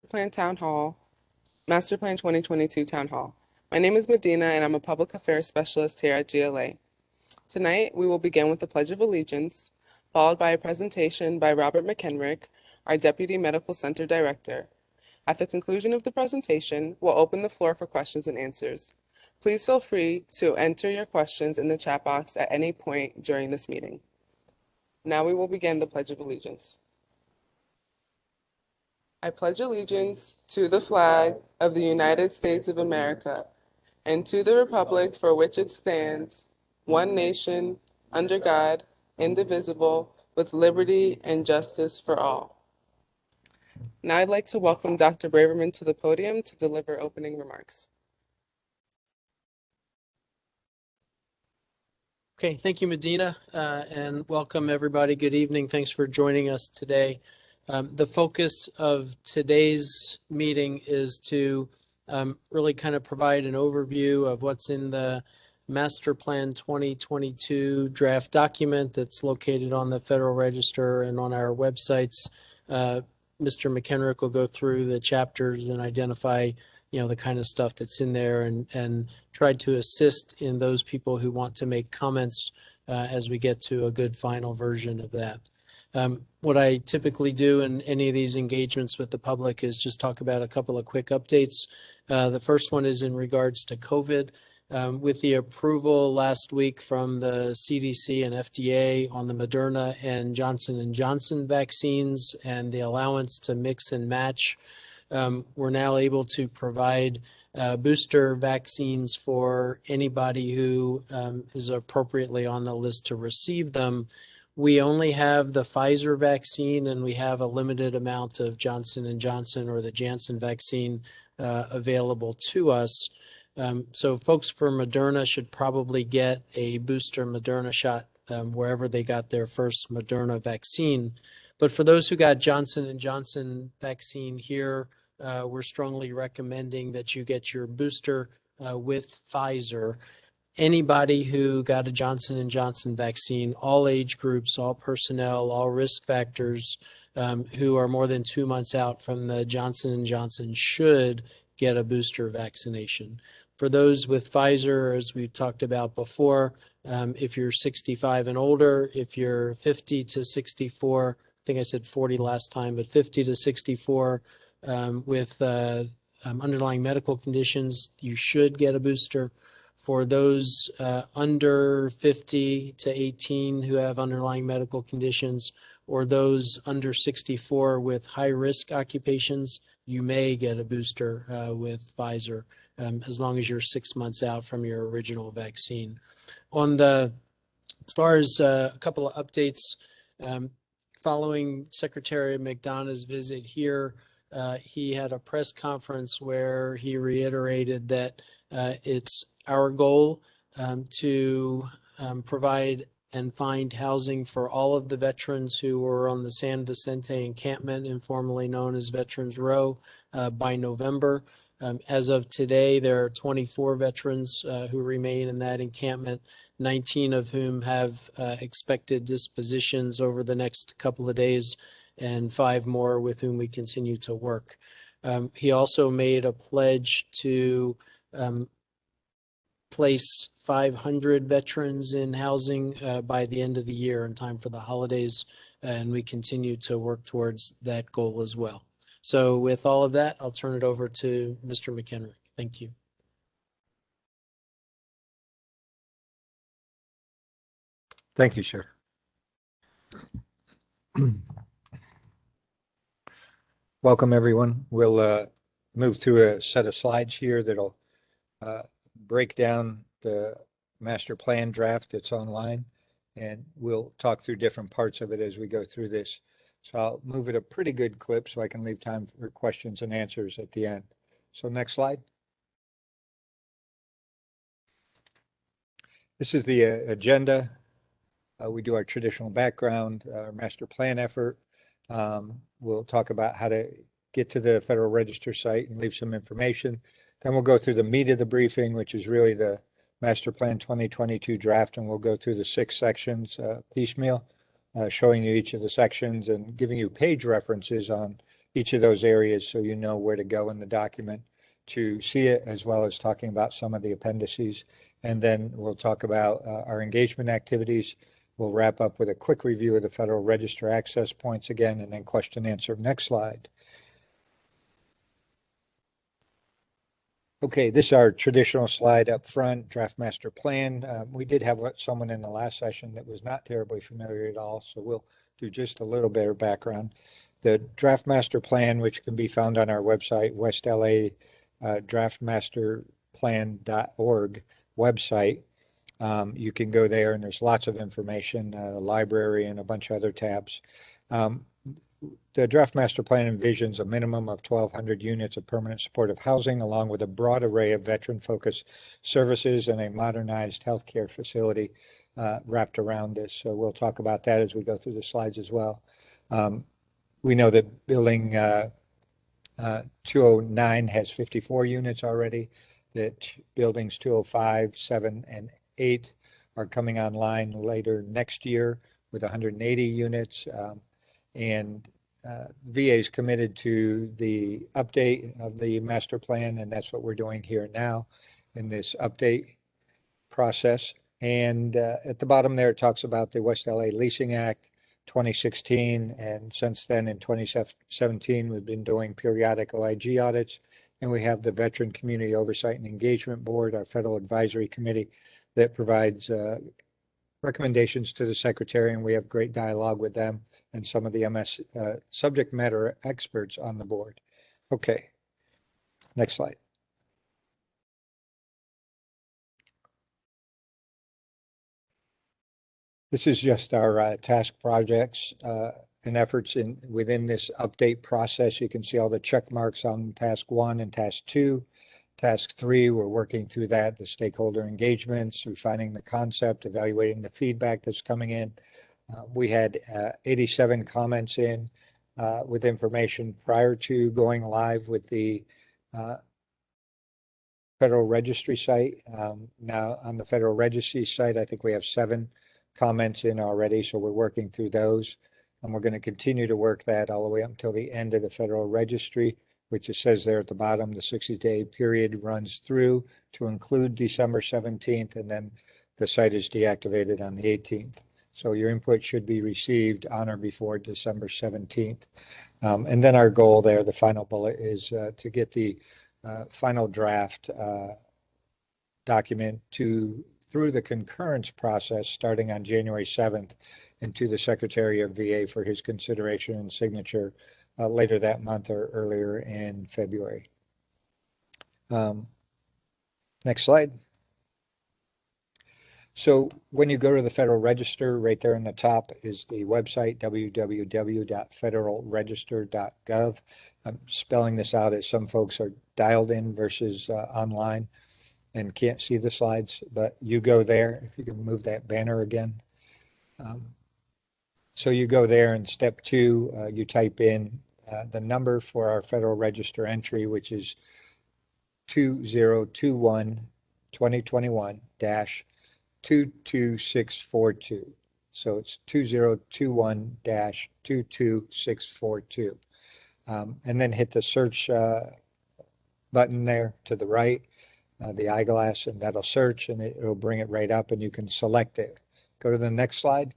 Plan Town Hall, Master Plan 2022 Town Hall. My name is Medina and I'm a Public Affairs Specialist here at GLA. Tonight, we will begin with the Pledge of Allegiance, followed by a presentation by Robert McHenrick, our Deputy Medical Center Director. At the conclusion of the presentation, we'll open the floor for questions and answers. Please feel free to enter your questions in the chat box at any point during this meeting. Now we will begin the Pledge of Allegiance. I pledge allegiance to the flag of the United States of America and to the republic for which it stands, one nation, under God, indivisible, with liberty and justice for all. Now I'd like to welcome Dr. Braverman to the podium to deliver opening remarks. Okay, thank you, Medina, and welcome everybody. Good evening. Thanks for joining us today. The focus of today's meeting is to really kind of provide an overview of what's in the Master Plan 2022 draft document that's located on the Federal Register and on our websites. Mr. McHenrick will go through the chapters and identify the kind of stuff that's in there and try to assist in those people who want to make comments as we get to a good final version of that. What I typically do in any of these engagements with the public is just talk about a couple of quick updates. The first one is in regards to COVID. With the approval last week from the CDC and FDA on the Moderna and Johnson & Johnson vaccines and the allowance to mix and match, we're now able to provide booster vaccines for anybody who is appropriately on the list to receive them. We only have the Pfizer vaccine and we have a limited amount of Johnson & Johnson or the Janssen vaccine available to us. So folks for Moderna should probably get a booster Moderna shot wherever they got their first Moderna vaccine. But for those who got Johnson & Johnson vaccine here, we're strongly recommending that you get your booster with Pfizer. Anybody who got a Johnson & Johnson vaccine, all age groups, all personnel, all risk factors who are more than 2 months out from the Johnson & Johnson should get a booster vaccination. For those with Pfizer, as we've talked about before, if you're 65 and older, if you're 50 to 64, I think I said 40 last time, but 50 to 64 with underlying medical conditions, you should get a booster. For those under 50 to 18 who have underlying medical conditions, or those under 64 with high-risk occupations, you may get a booster with Pfizer as long as you're 6 months out from your original vaccine. As far as a couple of updates, following Secretary McDonough's visit here, he had a press conference where he reiterated that it's our goal to provide and find housing for all of the veterans who were on the San Vicente encampment, informally known as Veterans Row, by November. As of today, there are 24 veterans who remain in that encampment, 19 of whom have expected dispositions over the next couple of days, and 5 more with whom we continue to work. He also made a pledge to place 500 veterans in housing by the end of the year in time for the holidays, and we continue to work towards that goal as well. So with all of that, I'll turn it over to Mr. McHenrick. Thank you. Thank you, sir. Welcome, everyone. We'll move through a set of slides here that'll break down the master plan draft that's online, and we'll talk through different parts of it as we go through this. So I'll move at a pretty good clip so I can leave time for questions and answers at the end. So next slide. This is the agenda. We do our traditional background, our master plan effort. We'll talk about how to get to the Federal Register site and leave some information. Then we'll go through the meat of the briefing, which is really the Master Plan 2022 draft, and we'll go through the 6 sections piecemeal, showing you each of the sections and giving you page references on each of those areas so you know where to go in the document to see it, as well as talking about some of the appendices. And then we'll talk about our engagement activities. We'll wrap up with a quick review of the Federal Register access points again, and then question answer. Next slide. Okay, this is our traditional slide up front, Draftmaster Plan. We did have someone in the last session that was not terribly familiar at all, so we'll do just a little bit of background. The Draftmaster Plan, which can be found on our website, West LA draftmasterplan.org website. You can go there and there's lots of information, library and a bunch of other tabs. The Draftmaster Plan envisions a minimum of 1,200 units of permanent supportive housing, along with a broad array of veteran-focused services and a modernized healthcare facility wrapped around this. So we'll talk about that as we go through the slides as well. We know that building 209 has 54 units already, that buildings 205, 7, and 8 are coming online later next year with 180 units. VA is committed to the update of the master plan, and that's what we're doing here now in this update process. And at the bottom there, it talks about the West LA Leasing Act 2016, and since then in 2017, we've been doing periodic OIG audits, and we have the Veteran Community Oversight and Engagement Board, our federal advisory committee that provides recommendations to the secretary, and we have great dialogue with them and some of the MS subject matter experts on the board. Okay, next slide. This is just our task projects and efforts within this update process. You can see all the check marks on task 1 and task 2. Task 3, we're working through that, the stakeholder engagements, refining the concept, evaluating the feedback that's coming in. We had 87 comments in with information prior to going live with the Federal Registry site. Now on the Federal Registry site, I think we have 7 comments in already, so we're working through those. And we're going to continue to work that all the way up until the end of the Federal Registry, which it says there at the bottom, the 60-day period runs through to include December 17th, and then the site is deactivated on the 18th. So your input should be received on or before December 17th. And then our goal there, the final bullet, is to get the final draft document through the concurrence process starting on January 7th and to the Secretary of VA for his consideration and signature later that month or earlier in February. Next slide. So when you go to the Federal Register, right there in the top is the website, www.federalregister.gov. I'm spelling this out as some folks are dialed in versus online and can't see the slides, but you go there. If you can move that banner again. So you go there, and step 2, you type in the number for our Federal Register entry, which is 2021-22642. So it's 2021-22642. And then hit the search button there to the right, the eyeglass, and that'll search, and it'll bring it right up, and you can select it. Go to the next slide.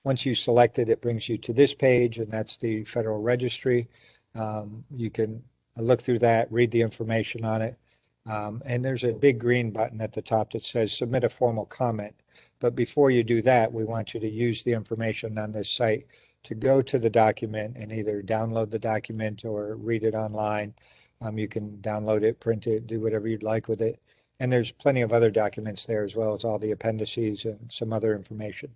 Once you select it, it brings you to this page, and that's the Federal Registry. You can look through that, read the information on it. And there's a big green button at the top that says submit a formal comment. But before you do that, we want you to use the information on this site to go to the document and either download the document or read it online. You can download it, print it, do whatever you'd like with it. And there's plenty of other documents there, as well as all the appendices and some other information.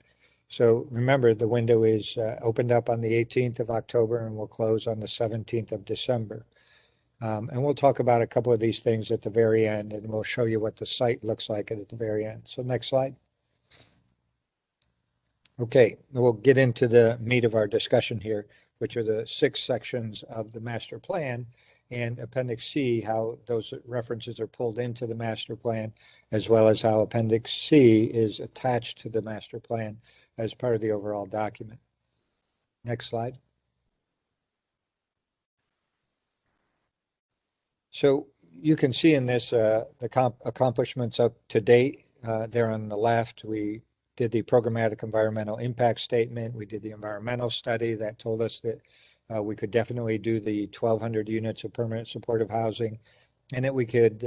So remember, the window is opened up on the 18th of October and will close on the 17th of December. And we'll talk about a couple of these things at the very end, and we'll show you what the site looks like at the very end. So next slide. Okay, we'll get into the meat of our discussion here, which are the 6 sections of the master plan, and Appendix C, how those references are pulled into the master plan, as well as how Appendix C is attached to the master plan as part of the overall document. Next slide. So you can see in this the accomplishments up to date. There on the left, we did the programmatic environmental impact statement. We did the environmental study that told us that we could definitely do the 1,200 units of permanent supportive housing, and that we could,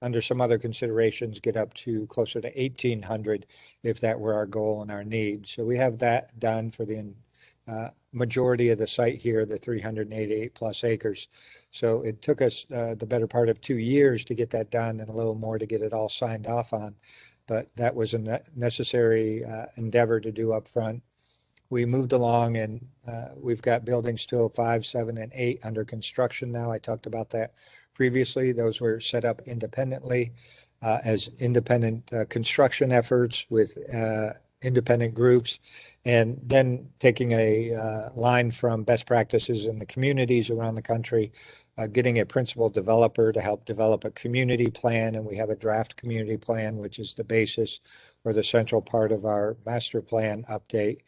under some other considerations, get up to closer to 1,800 if that were our goal and our need. So we have that done for the majority of the site here, the 388 plus acres. So it took us the better part of 2 years to get that done and a little more to get it all signed off on. But that was a necessary endeavor to do up front. We moved along and we've got buildings 205, 7, and 8 under construction now. I talked about that previously. Those were set up independently as independent construction efforts with independent groups, and then taking a line from best practices in the communities around the country, getting a principal developer to help develop a community plan. And we have a draft community plan, which is the basis or the central part of our master plan update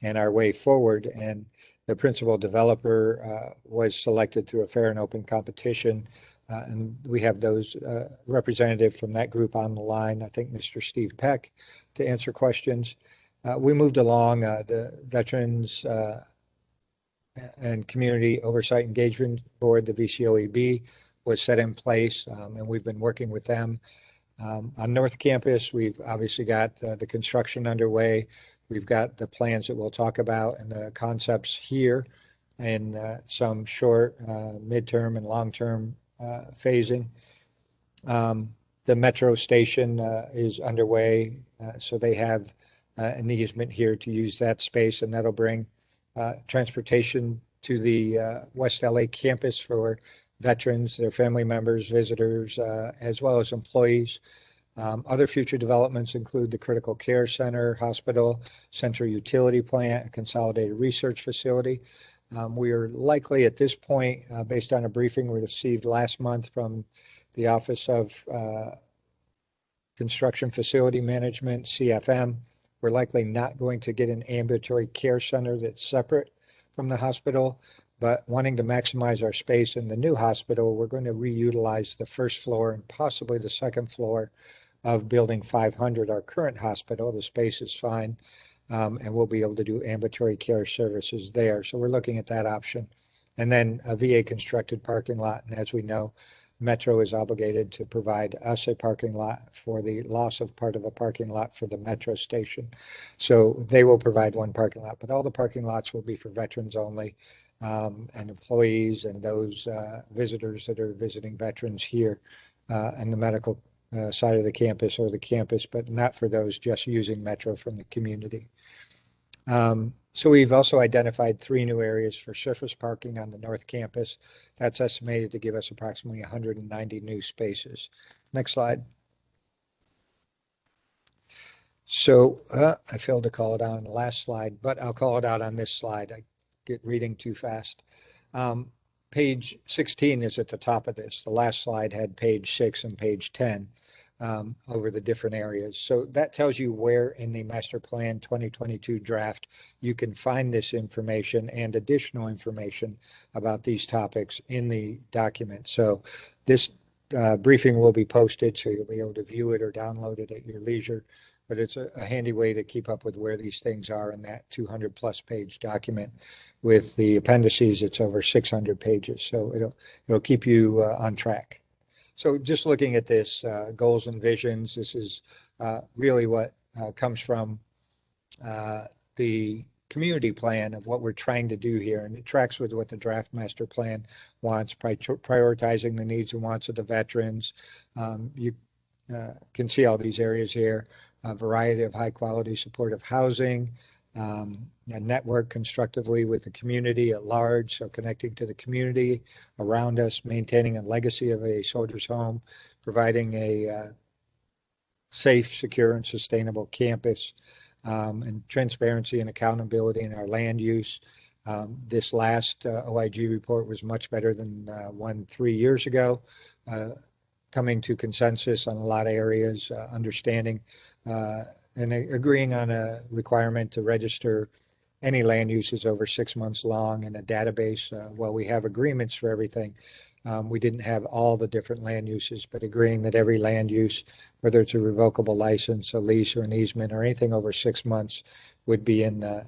and our way forward. And the principal developer was selected through a fair and open competition. And we have those representative from that group on the line, I think Mr. Steve Peck, to answer questions. We moved along. The Veterans and Community Oversight Engagement Board, the VCOEB, was set in place, and we've been working with them. On North Campus, we've obviously got the construction underway. We've got the plans that we'll talk about and the concepts here, and some short, midterm, and long-term phasing. The metro station is underway, so they have an easement here to use that space, and that'll bring transportation to the West LA campus for veterans, their family members, visitors, as well as employees. Other future developments include the critical care center, hospital, central utility plant, a consolidated research facility. We are likely at this point, based on a briefing we received last month from the Office of Construction Facility Management, CFM, we're likely not going to get an ambulatory care center that's separate from the hospital, but wanting to maximize our space in the new hospital, we're going to reutilize the first floor and possibly the second floor of Building 500, our current hospital. The space is fine. And we'll be able to do ambulatory care services there. So we're looking at that option. And then a VA constructed parking lot. And as we know, Metro is obligated to provide us a parking lot for the loss of part of a parking lot for the Metro station. So they will provide one parking lot, but all the parking lots will be for veterans only, and employees and those visitors that are visiting veterans here and the medical side of the campus or the campus, but not for those just using Metro from the community. So we've also identified 3 new areas for surface parking on the North Campus. That's estimated to give us approximately 190 new spaces. Next slide. So I failed to call it out on the last slide, but I'll call it out on this slide. I get reading too fast. Page 16 is at the top of this. The last slide had page 6 and page 10. Over the different areas. So that tells you where in the Master Plan 2022 draft you can find this information and additional information about these topics in the document. So this briefing will be posted, so you'll be able to view it or download it at your leisure. But it's a handy way to keep up with where these things are in that 200 plus page document. With the appendices, it's over 600 pages. So it'll keep you on track. So just looking at this, goals and visions, this is really what comes from the community plan of what we're trying to do here. And it tracks with what the Draftmaster Plan wants, prioritizing the needs and wants of the veterans. You can see all these areas here, a variety of high quality supportive housing, a network constructively with the community at large, so connecting to the community around us, maintaining a legacy of a soldier's home, providing a safe, secure, and sustainable campus, and transparency and accountability in our land use. This last OIG report was much better than one 3 years ago, coming to consensus on a lot of areas, understanding and agreeing on a requirement to register any land use is over 6 months long in a database. Well, we have agreements for everything. We didn't have all the different land uses, but agreeing that every land use, whether it's a revocable license, a lease, or an easement, or anything over 6 months, would be in a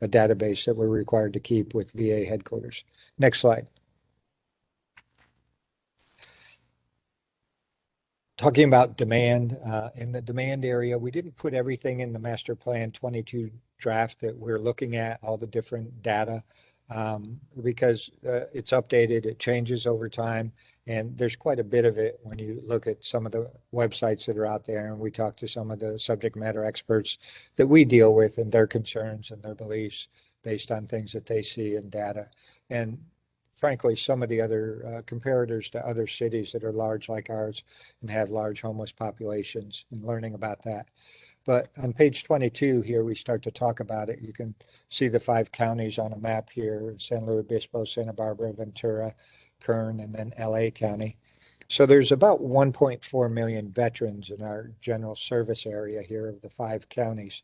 database that we're required to keep with VA headquarters. Next slide. Talking about demand, in the demand area, we didn't put everything in the Master Plan 22 draft that we're looking at, all the different data, because it's updated, it changes over time, and there's quite a bit of it when you look at some of the websites that are out there, and we talk to some of the subject matter experts that we deal with and their concerns and their beliefs based on things that they see in data. And frankly, some of the other comparators to other cities that are large like ours and have large homeless populations, and learning about that. But on page 22 here, we start to talk about it. You can see the 5 counties on a map here: San Luis Obispo, Santa Barbara, Ventura, Kern, and then LA County. So there's about 1.4 million veterans in our general service area here of the 5 counties.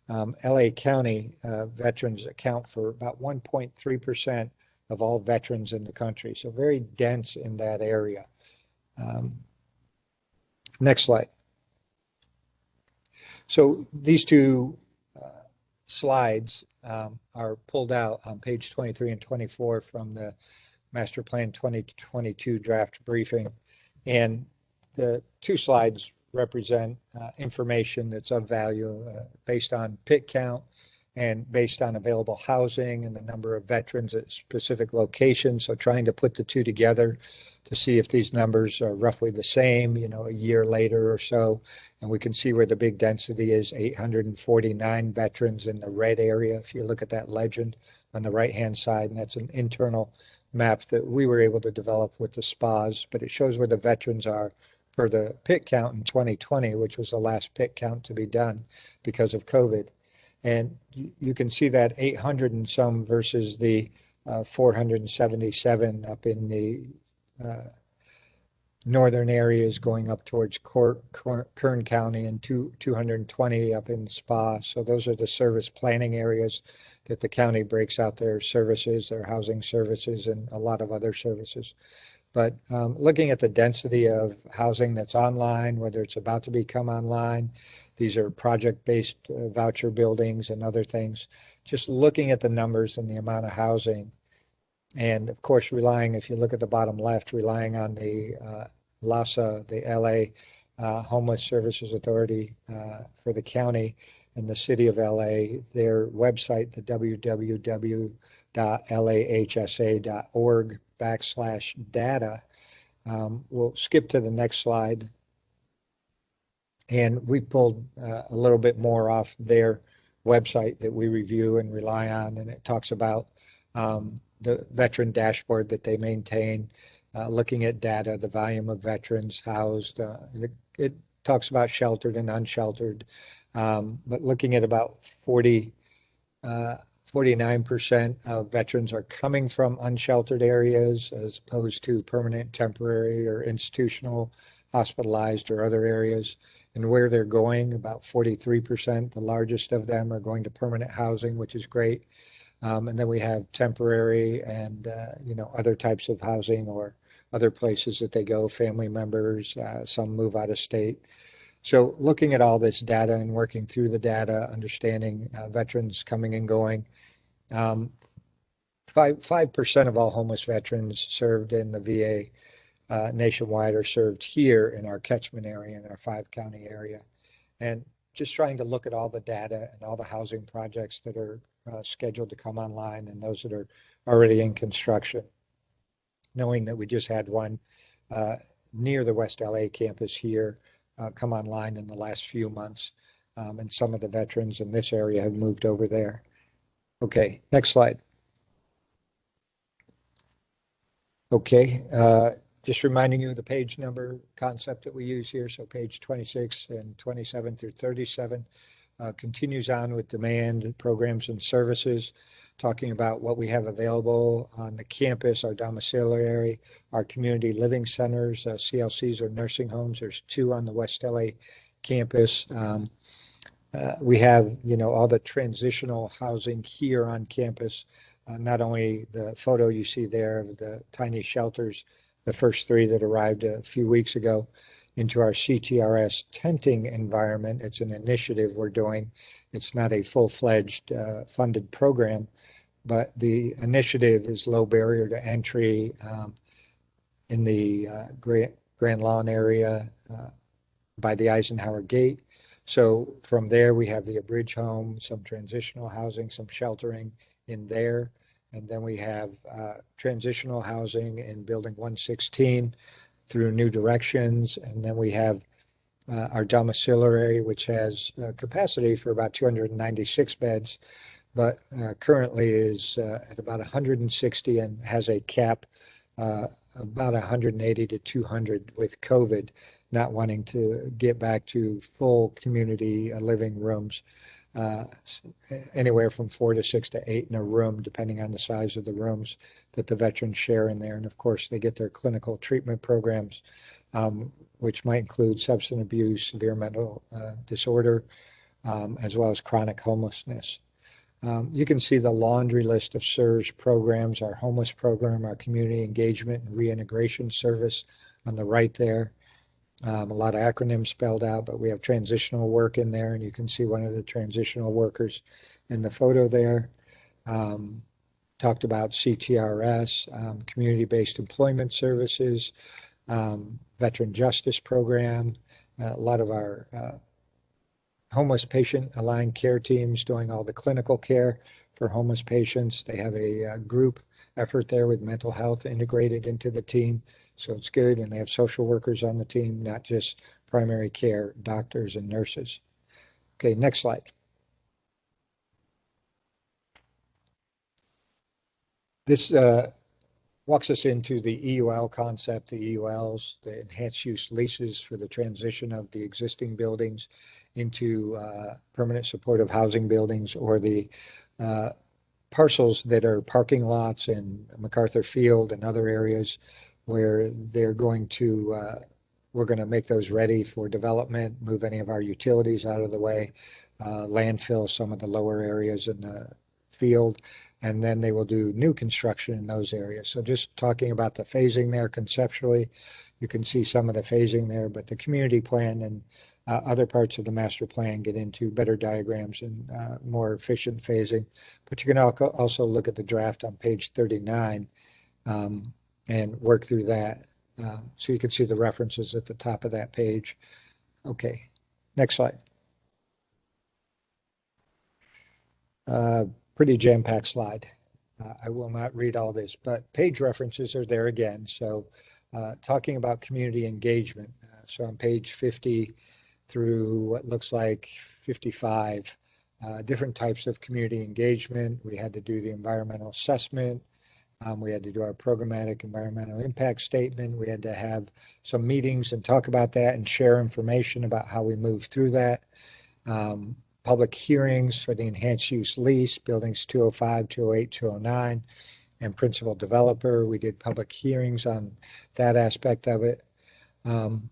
LA County veterans account for about 1.3% of all veterans in the country. So very dense in that area. Next slide. So these two slides are pulled out on page 23 and 24 from the Master Plan 2022 draft briefing. And the 2 slides represent information that's of value based on PIT count and based on available housing and the number of veterans at specific locations. So trying to put the 2 together to see if these numbers are roughly the same, a year later or so. And we can see where the big density is: 849 veterans in the red area. If you look at that legend on the right-hand side, and that's an internal map that we were able to develop with the SPAs, but it shows where the veterans are for the PIT count in 2020, which was the last PIT count to be done because of COVID. And you can see that 800 and some versus the 477 up in the northern areas going up towards Kern County, and 220 up in Spa. So those are the service planning areas that the county breaks out their services, their housing services, and a lot of other services. But looking at the density of housing that's online, whether it's about to become online, these are project-based voucher buildings and other things. Just looking at the numbers and the amount of housing, and of course relying, if you look at the bottom left, relying on the LASA, the LA Homeless Services Authority for the county and the city of LA, their website, the www.lahsa.org/data. We'll skip to the next slide. And we pulled a little bit more off their website that we review and rely on. And it talks about the veteran dashboard that they maintain, looking at data, the volume of veterans housed. It talks about sheltered and unsheltered, but looking at about 49% of veterans are coming from unsheltered areas as opposed to permanent, temporary, or institutional, hospitalized, or other areas. And where they're going, about 43%, the largest of them, are going to permanent housing, which is great. And then we have temporary and other types of housing or other places that they go, family members, some move out of state. So looking at all this data and working through the data, understanding veterans coming and going, 5% of all homeless veterans served in the VA nationwide are served here in our catchment area, in our 5-county area. And just trying to look at all the data and all the housing projects that are scheduled to come online and those that are already in construction, knowing that we just had one near the West LA campus here come online in the last few months. And some of the veterans in this area have moved over there. Okay, next slide. Okay, just reminding you of the page number concept that we use here. So page 26 and 27 through 37 continues on with demand, programs, and services, talking about what we have available on the campus, our domiciliary, our community living centers, CLCs or nursing homes. There's 2 on the West LA campus. We have, all the transitional housing here on campus. Not only the photo you see there of the tiny shelters, the first three that arrived a few weeks ago, into our CTRS tenting environment. It's an initiative we're doing. It's not a full-fledged funded program, but the initiative is low barrier to entry in the Grand Lawn area by the Eisenhower Gate. So from there, we have the Abridge home, some transitional housing, some sheltering in there. And then we have transitional housing in Building 116 through New Directions. And then we have our domiciliary, which has capacity for about 296 beds, but currently is at about 160 and has a cap about 180 to 200 with COVID, not wanting to get back to full community living rooms, anywhere from 4 to 6 to 8 in a room, depending on the size of the rooms that the veterans share in there. And of course, they get their clinical treatment programs, which might include substance abuse, severe mental disorder, as well as chronic homelessness. You can see the laundry list of SERS programs, our homeless program, our community engagement and reintegration service on the right there. A lot of acronyms spelled out, but we have transitional work in there, and you can see one of the transitional workers in the photo there. Talked about CTRS, community-based employment services, veteran justice program, a lot of our homeless patient aligned care teams doing all the clinical care for homeless patients. They have a group effort there with mental health integrated into the team. So it's good. And they have social workers on the team, not just primary care doctors and nurses. Okay, next slide. This walks us into the EUL concept, the EULs, the enhanced use leases for the transition of the existing buildings into permanent supportive housing buildings, or the parcels that are parking lots in MacArthur Field and other areas where we're going to make those ready for development, move any of our utilities out of the way, landfill some of the lower areas in the field, and then they will do new construction in those areas. So just talking about the phasing there conceptually, you can see some of the phasing there, but the community plan and other parts of the master plan get into better diagrams and more efficient phasing. But you can also look at the draft on page 39 and work through that. So you can see the references at the top of that page. Okay, next slide. Pretty jam-packed slide. I will not read all this, but page references are there again. So talking about community engagement. So on page 50 through what looks like 55, different types of community engagement. We had to do the environmental assessment. We had to do our programmatic environmental impact statement. We had to have some meetings and talk about that and share information about how we move through that. Public hearings for the enhanced use lease, buildings 205, 208, 209, and principal developer. We did public hearings on that aspect of it. And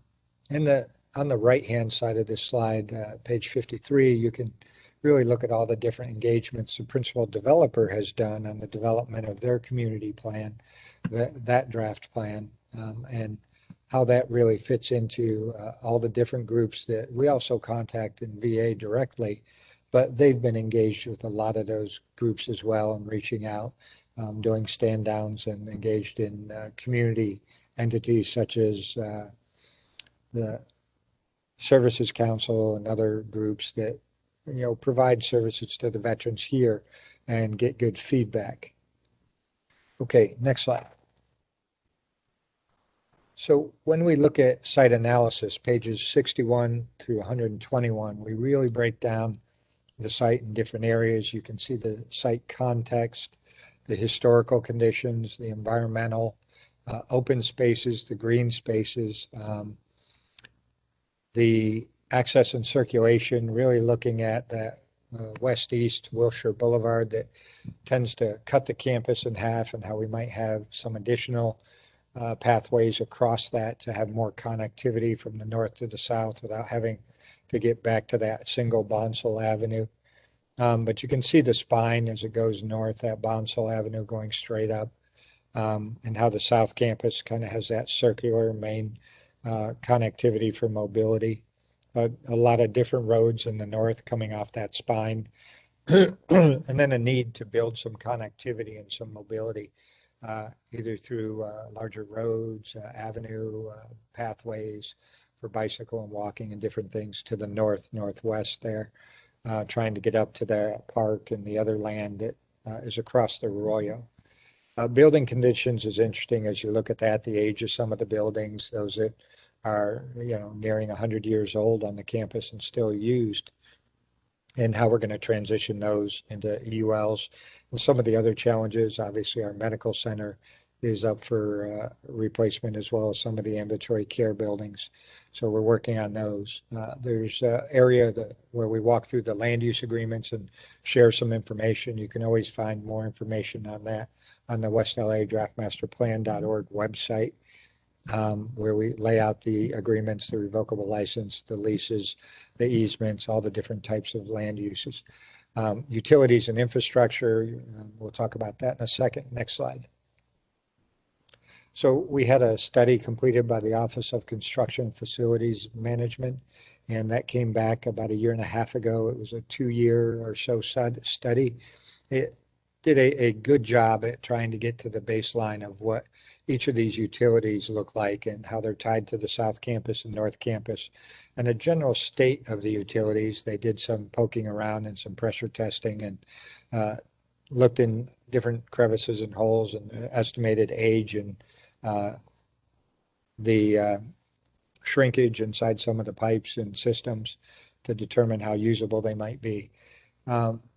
on the right-hand side of this slide, page 53, you can really look at all the different engagements the principal developer has done on the development of their community plan, that draft plan, and how that really fits into all the different groups that we also contact in VA directly, but they've been engaged with a lot of those groups as well and reaching out, doing stand downs and engaged in community entities such as the Services Council and other groups that provide services to the veterans here and get good feedback. Okay, next slide. So when we look at site analysis, pages 61 through 121, we really break down the site in different areas. You can see the site context, the historical conditions, the environmental, open spaces, the green spaces, the access and circulation, really looking at that west-east Wilshire Boulevard that tends to cut the campus in half, and how we might have some additional pathways across that to have more connectivity from the north to the south without having to get back to that single Bonsall Avenue. But you can see the spine as it goes north, that Bonsall Avenue going straight up, and how the South Campus kind of has that circular main connectivity for mobility. A lot of different roads in the north coming off that spine, and then a need to build some connectivity and some mobility, either through larger roads, avenue, pathways for bicycle and walking and different things to the northwest there, trying to get up to the park and the other land that is across the Arroyo. Building conditions is interesting as you look at that, the age of some of the buildings, those that are, nearing 100 years old on the campus and still used, and how we're going to transition those into EULs. And some of the other challenges, obviously our medical center is up for replacement, as well as some of the ambulatory care buildings. So we're working on those. There's an area where we walk through the land use agreements and share some information. You can always find more information on that on the West LA Draftmasterplan.org website, where we lay out the agreements, the revocable license, the leases, the easements, all the different types of land uses. Utilities and infrastructure, we'll talk about that in a second. Next slide. So we had a study completed by the Office of Construction Facilities Management, and that came back about a year and a half ago. It was a 2-year or so study. It did a good job at trying to get to the baseline of what each of these utilities look like and how they're tied to the South Campus and North Campus, and a general state of the utilities. They did some poking around and some pressure testing, and looked in different crevices and holes and estimated age and the shrinkage inside some of the pipes and systems to determine how usable they might be.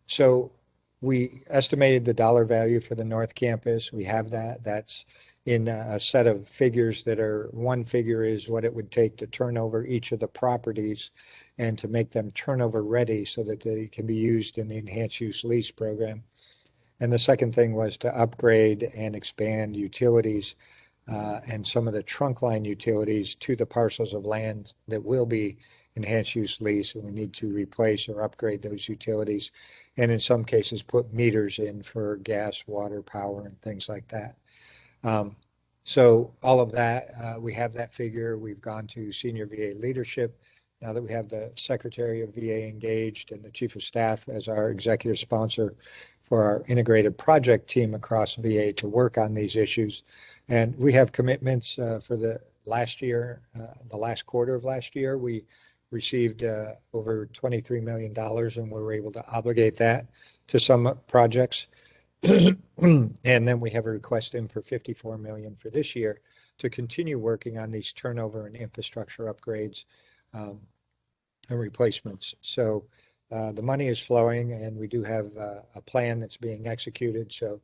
So we estimated the dollar value for the North Campus. We have that. That's in a set of figures that are, one figure is what it would take to turn over each of the properties and to make them turnover ready so that they can be used in the enhanced use lease program. And the second thing was to upgrade and expand utilities and some of the trunk line utilities to the parcels of land that will be enhanced use lease, and we need to replace or upgrade those utilities, and in some cases put meters in for gas, water, power, and things like that. So all of that, we have that figure. We've gone to senior VA leadership now that we have the Secretary of VA engaged and the Chief of Staff as our executive sponsor for our integrated project team across VA to work on these issues. And we have commitments for the last year, the last quarter of last year. We received over $23 million, and we were able to obligate that to some projects. And then we have a request in for $54 million for this year to continue working on these turnover and infrastructure upgrades and replacements. So the money is flowing, and we do have a plan that's being executed. So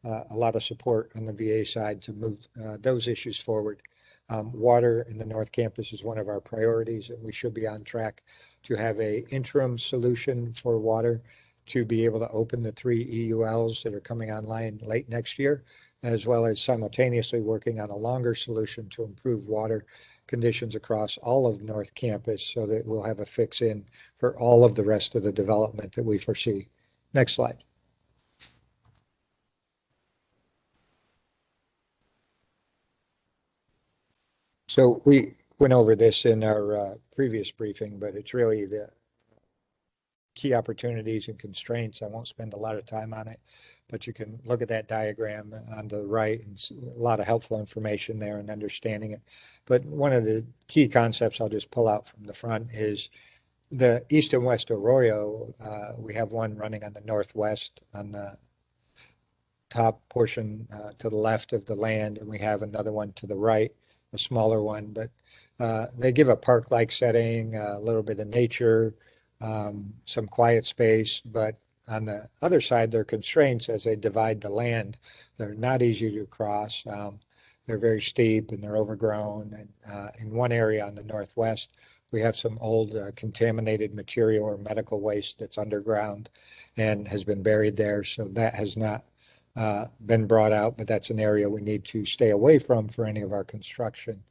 a lot of support on the VA side to move those issues forward. Water in the North Campus is one of our priorities, and we should be on track to have an interim solution for water to be able to open the 3 EULs that are coming online late next year, as well as simultaneously working on a longer solution to improve water conditions across all of North Campus so that we'll have a fix in for all of the rest of the development that we foresee. Next slide. So we went over this in our previous briefing, but it's really the key opportunities and constraints. I won't spend a lot of time on it, but you can look at that diagram on the right and see a lot of helpful information there and understanding it. But one of the key concepts I'll just pull out from the front is the East and West Arroyo. We have one running on the northwest on the top portion to the left of the land, and we have another one to the right, a smaller one, but they give a park-like setting, a little bit of nature, some quiet space, but on the other side, there are constraints as they divide the land. They're not easy to cross. They're very steep and they're overgrown. And in one area on the northwest, we have some old contaminated material or medical waste that's underground and has been buried there. So that has not been brought out, but that's an area we need to stay away from for any of our construction.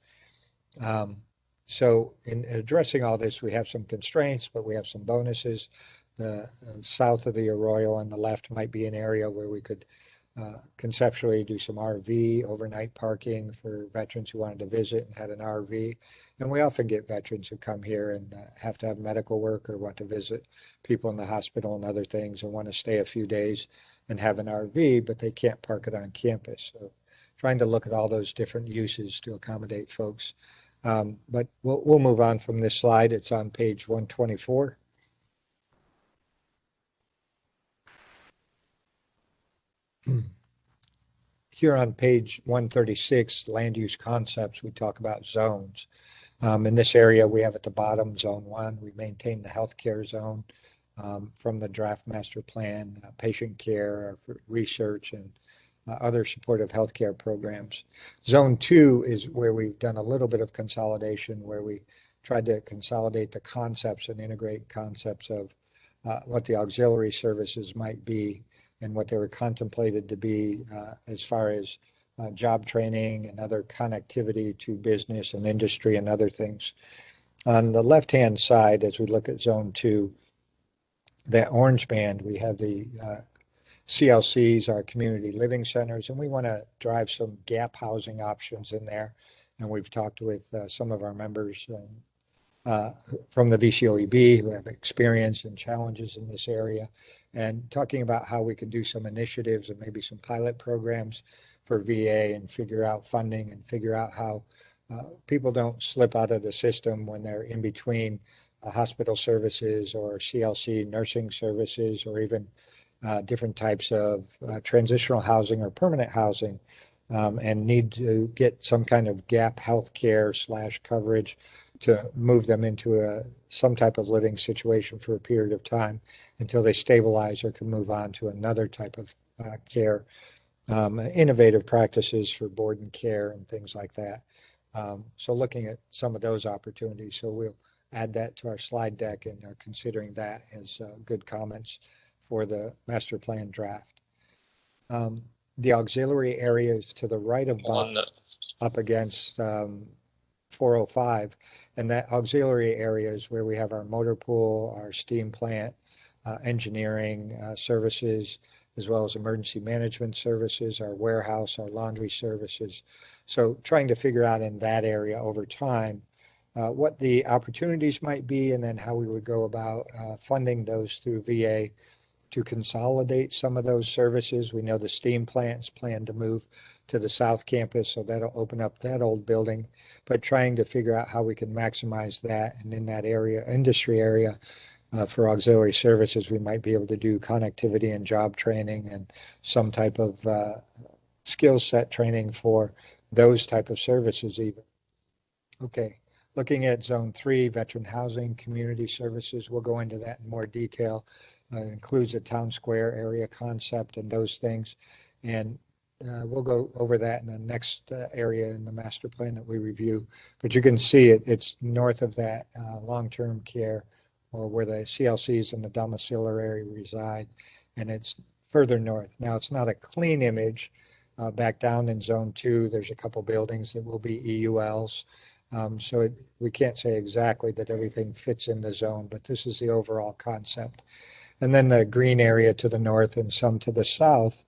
So in addressing all this, we have some constraints, but we have some bonuses. The south of the Arroyo on the left might be an area where we could conceptually do some RV overnight parking for veterans who wanted to visit and had an RV. And we often get veterans who come here and have to have medical work or want to visit people in the hospital and other things and want to stay a few days and have an RV, but they can't park it on campus. So trying to look at all those different uses to accommodate folks. But we'll move on from this slide. It's on page 124. Here on page 136, land use concepts, we talk about zones. In this area, we have at the bottom, zone 1, we maintain the healthcare zone from the Draftmaster Plan, patient care, research, and other supportive healthcare programs. Zone 2 is where we've done a little bit of consolidation, where we tried to consolidate the concepts and integrate concepts of what the auxiliary services might be and what they were contemplated to be as far as job training and other connectivity to business and industry and other things. On the left-hand side, as we look at Zone 2, that orange band, we have the CLCs, our community living centers, and we want to drive some gap housing options in there. And we've talked with some of our members from the VCOEB who have experience and challenges in this area, and talking about how we could do some initiatives and maybe some pilot programs for VA and figure out funding and figure out how people don't slip out of the system when they're in between hospital services or CLC nursing services or even different types of transitional housing or permanent housing and need to get some kind of gap health care / coverage to move them into some type of living situation for a period of time until they stabilize or can move on to another type of care. Innovative practices for board and care and things like that. So looking at some of those opportunities. So we'll add that to our slide deck and are considering that as good comments for the master plan draft. The auxiliary areas to the right of Bob up against 405, and that auxiliary area is where we have our motor pool, our steam plant, engineering services, as well as emergency management services, our warehouse, our laundry services. So trying to figure out in that area over time what the opportunities might be and then how we would go about funding those through VA to consolidate some of those services. We know the steam plants plan to move to the South Campus, so that'll open up that old building, but trying to figure out how we can maximize that. And in that area, industry area, for auxiliary services, we might be able to do connectivity and job training and some type of skill set training for those type of services even. Okay, looking at Zone 3, veteran housing, community services, we'll go into that in more detail. Includes a town square area concept and those things. And we'll go over that in the next area in the master plan that we review. But you can see it's north of that long-term care or where the CLCs and the domiciliary reside. And it's further north. Now, it's not a clean image. Back down in Zone 2, there's a couple buildings that will be EULs. So we can't say exactly that everything fits in the zone, but this is the overall concept. And then the green area to the north and some to the south,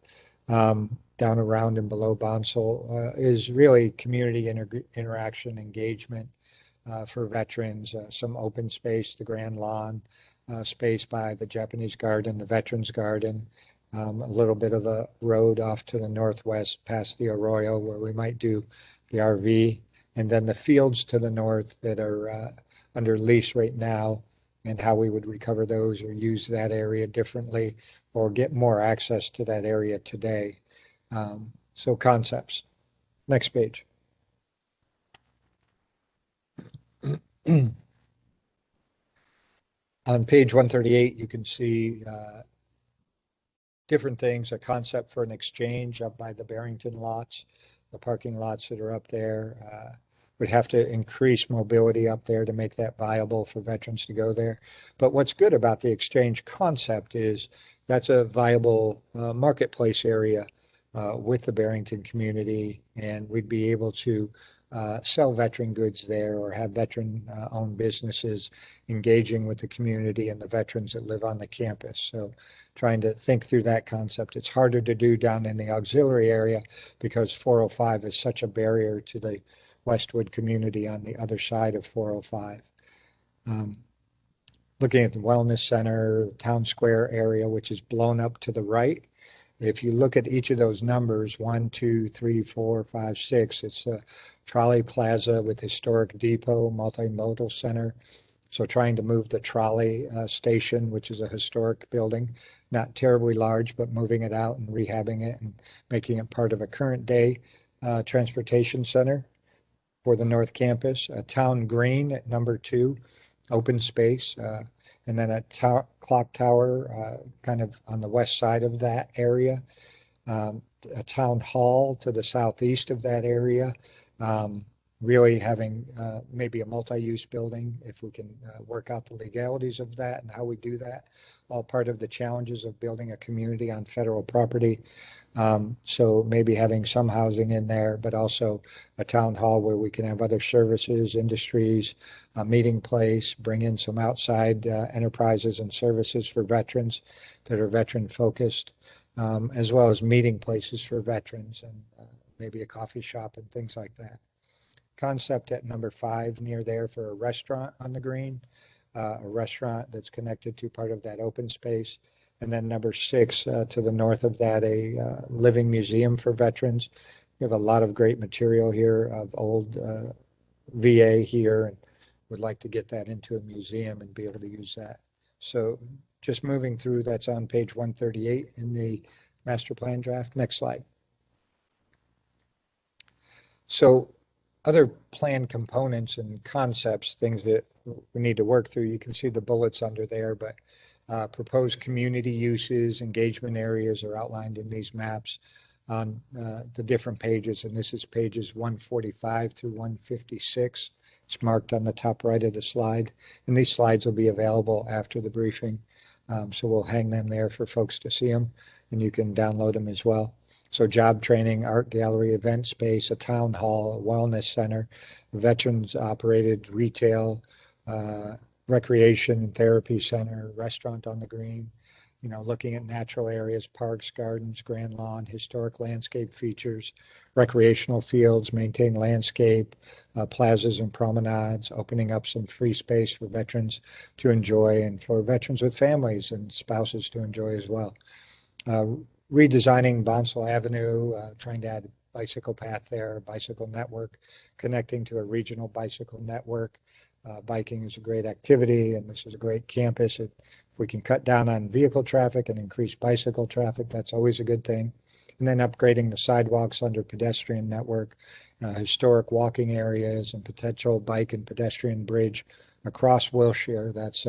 down around and below Bonsall, is really community interaction, engagement for veterans, some open space, the Grand Lawn, space by the Japanese Garden, the Veterans Garden, a little bit of a road off to the northwest past the Arroyo where we might do the RV, and then the fields to the north that are under lease right now, and how we would recover those or use that area differently or get more access to that area today. So concepts. Next page. On page 138, you can see different things, a concept for an exchange up by the Barrington lots, the parking lots that are up there. Would have to increase mobility up there to make that viable for veterans to go there. But what's good about the exchange concept is that's a viable marketplace area with the Barrington community, and we'd be able to sell veteran goods there or have veteran-owned businesses engaging with the community and the veterans that live on the campus. So trying to think through that concept. It's harder to do down in the auxiliary area because 405 is such a barrier to the Westwood community on the other side of 405. Looking at the Wellness Center, Town Square area, which is blown up to the right. If you look at each of those numbers, 1, 2, 3, 4, 5, 6, it's a trolley plaza with historic depot, multimodal center. So trying to move the trolley station, which is a historic building, not terribly large, but moving it out and rehabbing it and making it part of a current day transportation center for the North Campus. A town green at number 2, open space, and then a clock tower kind of on the west side of that area. A town hall to the southeast of that area. Really having maybe a multi-use building if we can work out the legalities of that and how we do that. All part of the challenges of building a community on federal property. So maybe having some housing in there, but also a town hall where we can have other services, industries, a meeting place, bring in some outside enterprises and services for veterans that are veteran focused, as well as meeting places for veterans and maybe a coffee shop and things like that. Concept at number 5 near there for a restaurant on the green, a restaurant that's connected to part of that open space. And then number 6 to the north of that, a living museum for veterans. We have a lot of great material here of old VA here and would like to get that into a museum and be able to use that. So just moving through, that's on page 138 in the master plan draft. Next slide. So other plan components and concepts, things that we need to work through. You can see the bullets under there, but proposed community uses, engagement areas are outlined in these maps on the different pages. And this is pages 145 through 156. It's marked on the top right of the slide. And these slides will be available after the briefing. So we'll hang them there for folks to see them, and you can download them as well. So job training, art gallery, event space, a town hall, a wellness center, veterans operated retail, recreation and therapy center, restaurant on the green, you know, looking at natural areas, parks, gardens, grand lawn, historic landscape features, recreational fields, maintain landscape, plazas and promenades, opening up some free space for veterans to enjoy and for veterans with families and spouses to enjoy as well. Redesigning Bonsall Avenue, trying to add a bicycle path there, a bicycle network, connecting to a regional bicycle network. Biking is a great activity, and this is a great campus. If we can cut down on vehicle traffic and increase bicycle traffic, that's always a good thing. And then upgrading the sidewalks under pedestrian network, historic walking areas, and potential bike and pedestrian bridge across Wilshire. That's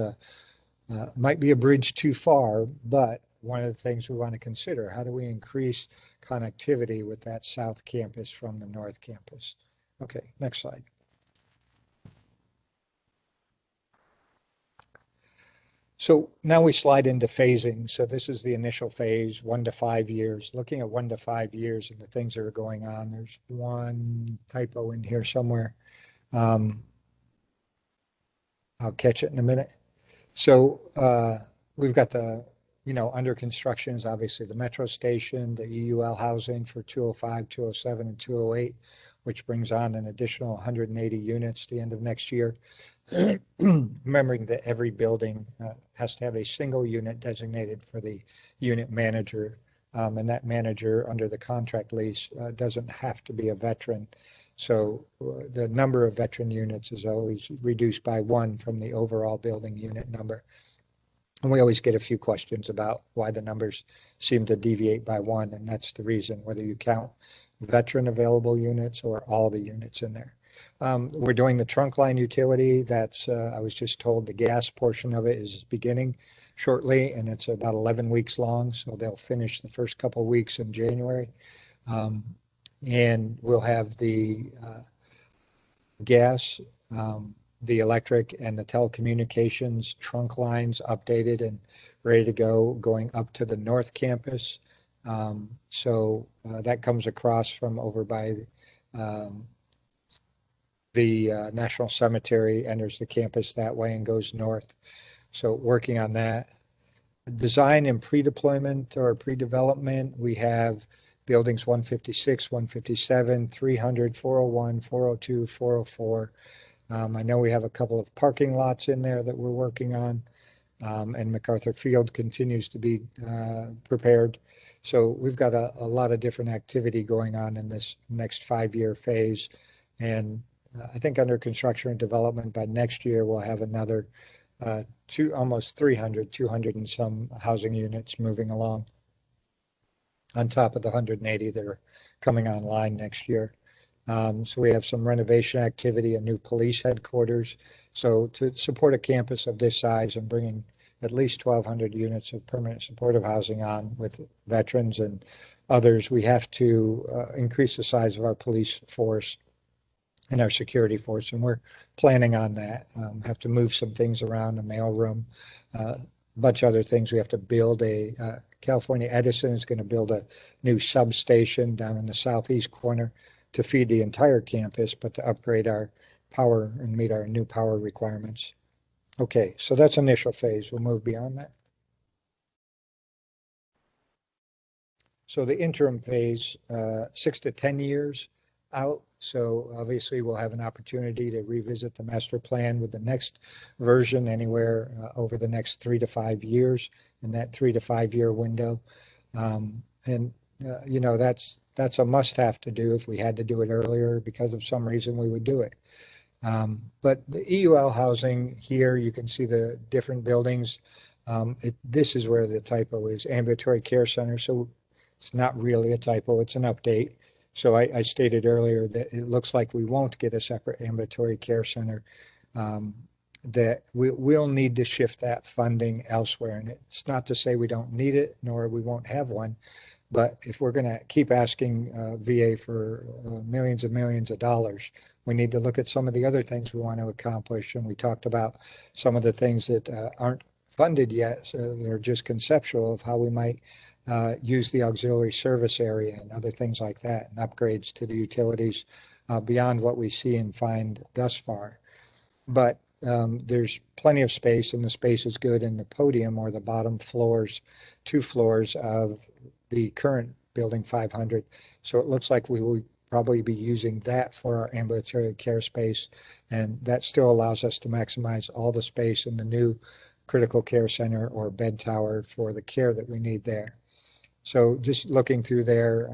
might be a bridge too far, but one of the things we want to consider, how do we increase connectivity with that south campus from the north campus? Okay, next slide. So now we slide into phasing. So this is the initial phase, 1 to 5 years. Looking at 1 to 5 years and the things that are going on. There's one typo in here somewhere. I'll catch it in a minute. So we've got the, you know, under construction is obviously the metro station, the EUL housing for 205, 207, and 208, which brings on an additional 180 units at the end of next year. Remembering that every building has to have a single unit designated for the unit manager. And that manager under the contract lease doesn't have to be a veteran. So the number of veteran units is always reduced by 1 from the overall building unit number. And we always get a few questions about why the numbers seem to deviate by 1, and that's the reason, whether you count veteran available units or all the units in there. We're doing the trunk line utility. That's, I was just told the gas portion of it is beginning shortly, and it's about 11 weeks long, so they'll finish the first couple of weeks in January. And we'll have the gas, the electric and the telecommunications trunk lines updated and ready to go, going up to the north campus. So that comes across from over by um, the National Cemetery, enters the campus that way and goes north. So working on that. Design and pre-deployment or pre-development, we have buildings 156, 157, 300, 401, 402, 404. I know we have a couple of parking lots in there that we're working on, and MacArthur Field continues to be prepared. So we've got a lot of different activity going on in this next 5-year phase. And I think under construction and development by next year, we'll have another almost 300, 200 and some housing units moving along on top of the 180 that are coming online next year. So we have some renovation activity, a new police headquarters. So to support a campus of this size and bringing at least 1,200 units of permanent supportive housing on with veterans and others, we have to increase the size of our police force and our security force, and we're planning on that. Have to move some things around, the mailroom, a bunch of other things. We have to build California Edison is going to build a new substation down in the southeast corner to feed the entire campus, but to upgrade our power and meet our new power requirements. Okay, so that's initial phase. We'll move beyond that. So the interim phase, 6 to 10 years out. So obviously we'll have an opportunity to revisit the master plan with the next version anywhere over the next 3 to 5 years in that 3 to 5 year window. You know, that's a must have to do. If we had to do it earlier because of some reason, we would do it. But the EUL housing here, you can see the different buildings. This is where the typo is, ambulatory care center. So it's not really a typo, it's an update. So I stated earlier that it looks like we won't get a separate ambulatory care center, that we'll need to shift that funding elsewhere. And it's not to say we don't need it, nor we won't have one. But if we're going to keep asking VA for millions and millions of dollars, we need to look at some of the other things we want to accomplish. And we talked about some of the things that aren't funded yet. So they're just conceptual of how we might use the auxiliary service area and other things like that, and upgrades to the utilities beyond what we see and find thus far. But there's plenty of space, and the space is good in the podium or the bottom floors, 2 floors of the current building 500. So it looks like we will probably be using that for our ambulatory care space, and that still allows us to maximize all the space in the new critical care center or bed tower for the care that we need there. So just looking through their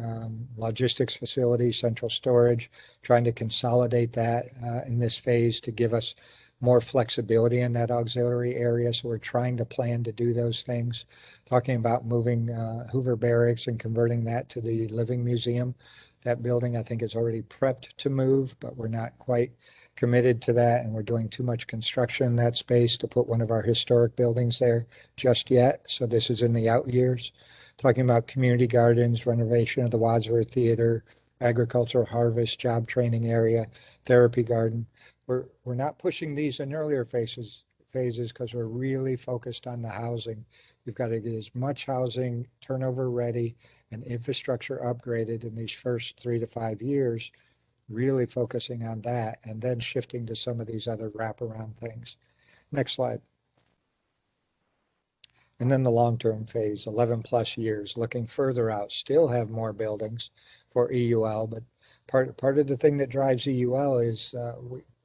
logistics facility, central storage, trying to consolidate that in this phase to give us more flexibility in that auxiliary area. So we're trying to plan to do those things. Talking about moving Hoover Barracks and converting that to the Living Museum. That building, I think, is already prepped to move, but we're not quite committed to that. And we're doing too much construction in that space to put one of our historic buildings there just yet. So this is in the out years. Talking about community gardens, renovation of the Wadsworth Theater, agricultural harvest, job training area, therapy garden. We're not pushing these in earlier phases because we're really focused on the housing. We've got to get as much housing turnover ready and infrastructure upgraded in these first 3 to 5 years, really focusing on that, and then shifting to some of these other wraparound things. Next slide. And then the long-term phase, 11 plus years, looking further out, still have more buildings for EUL, but part of the thing that drives EUL is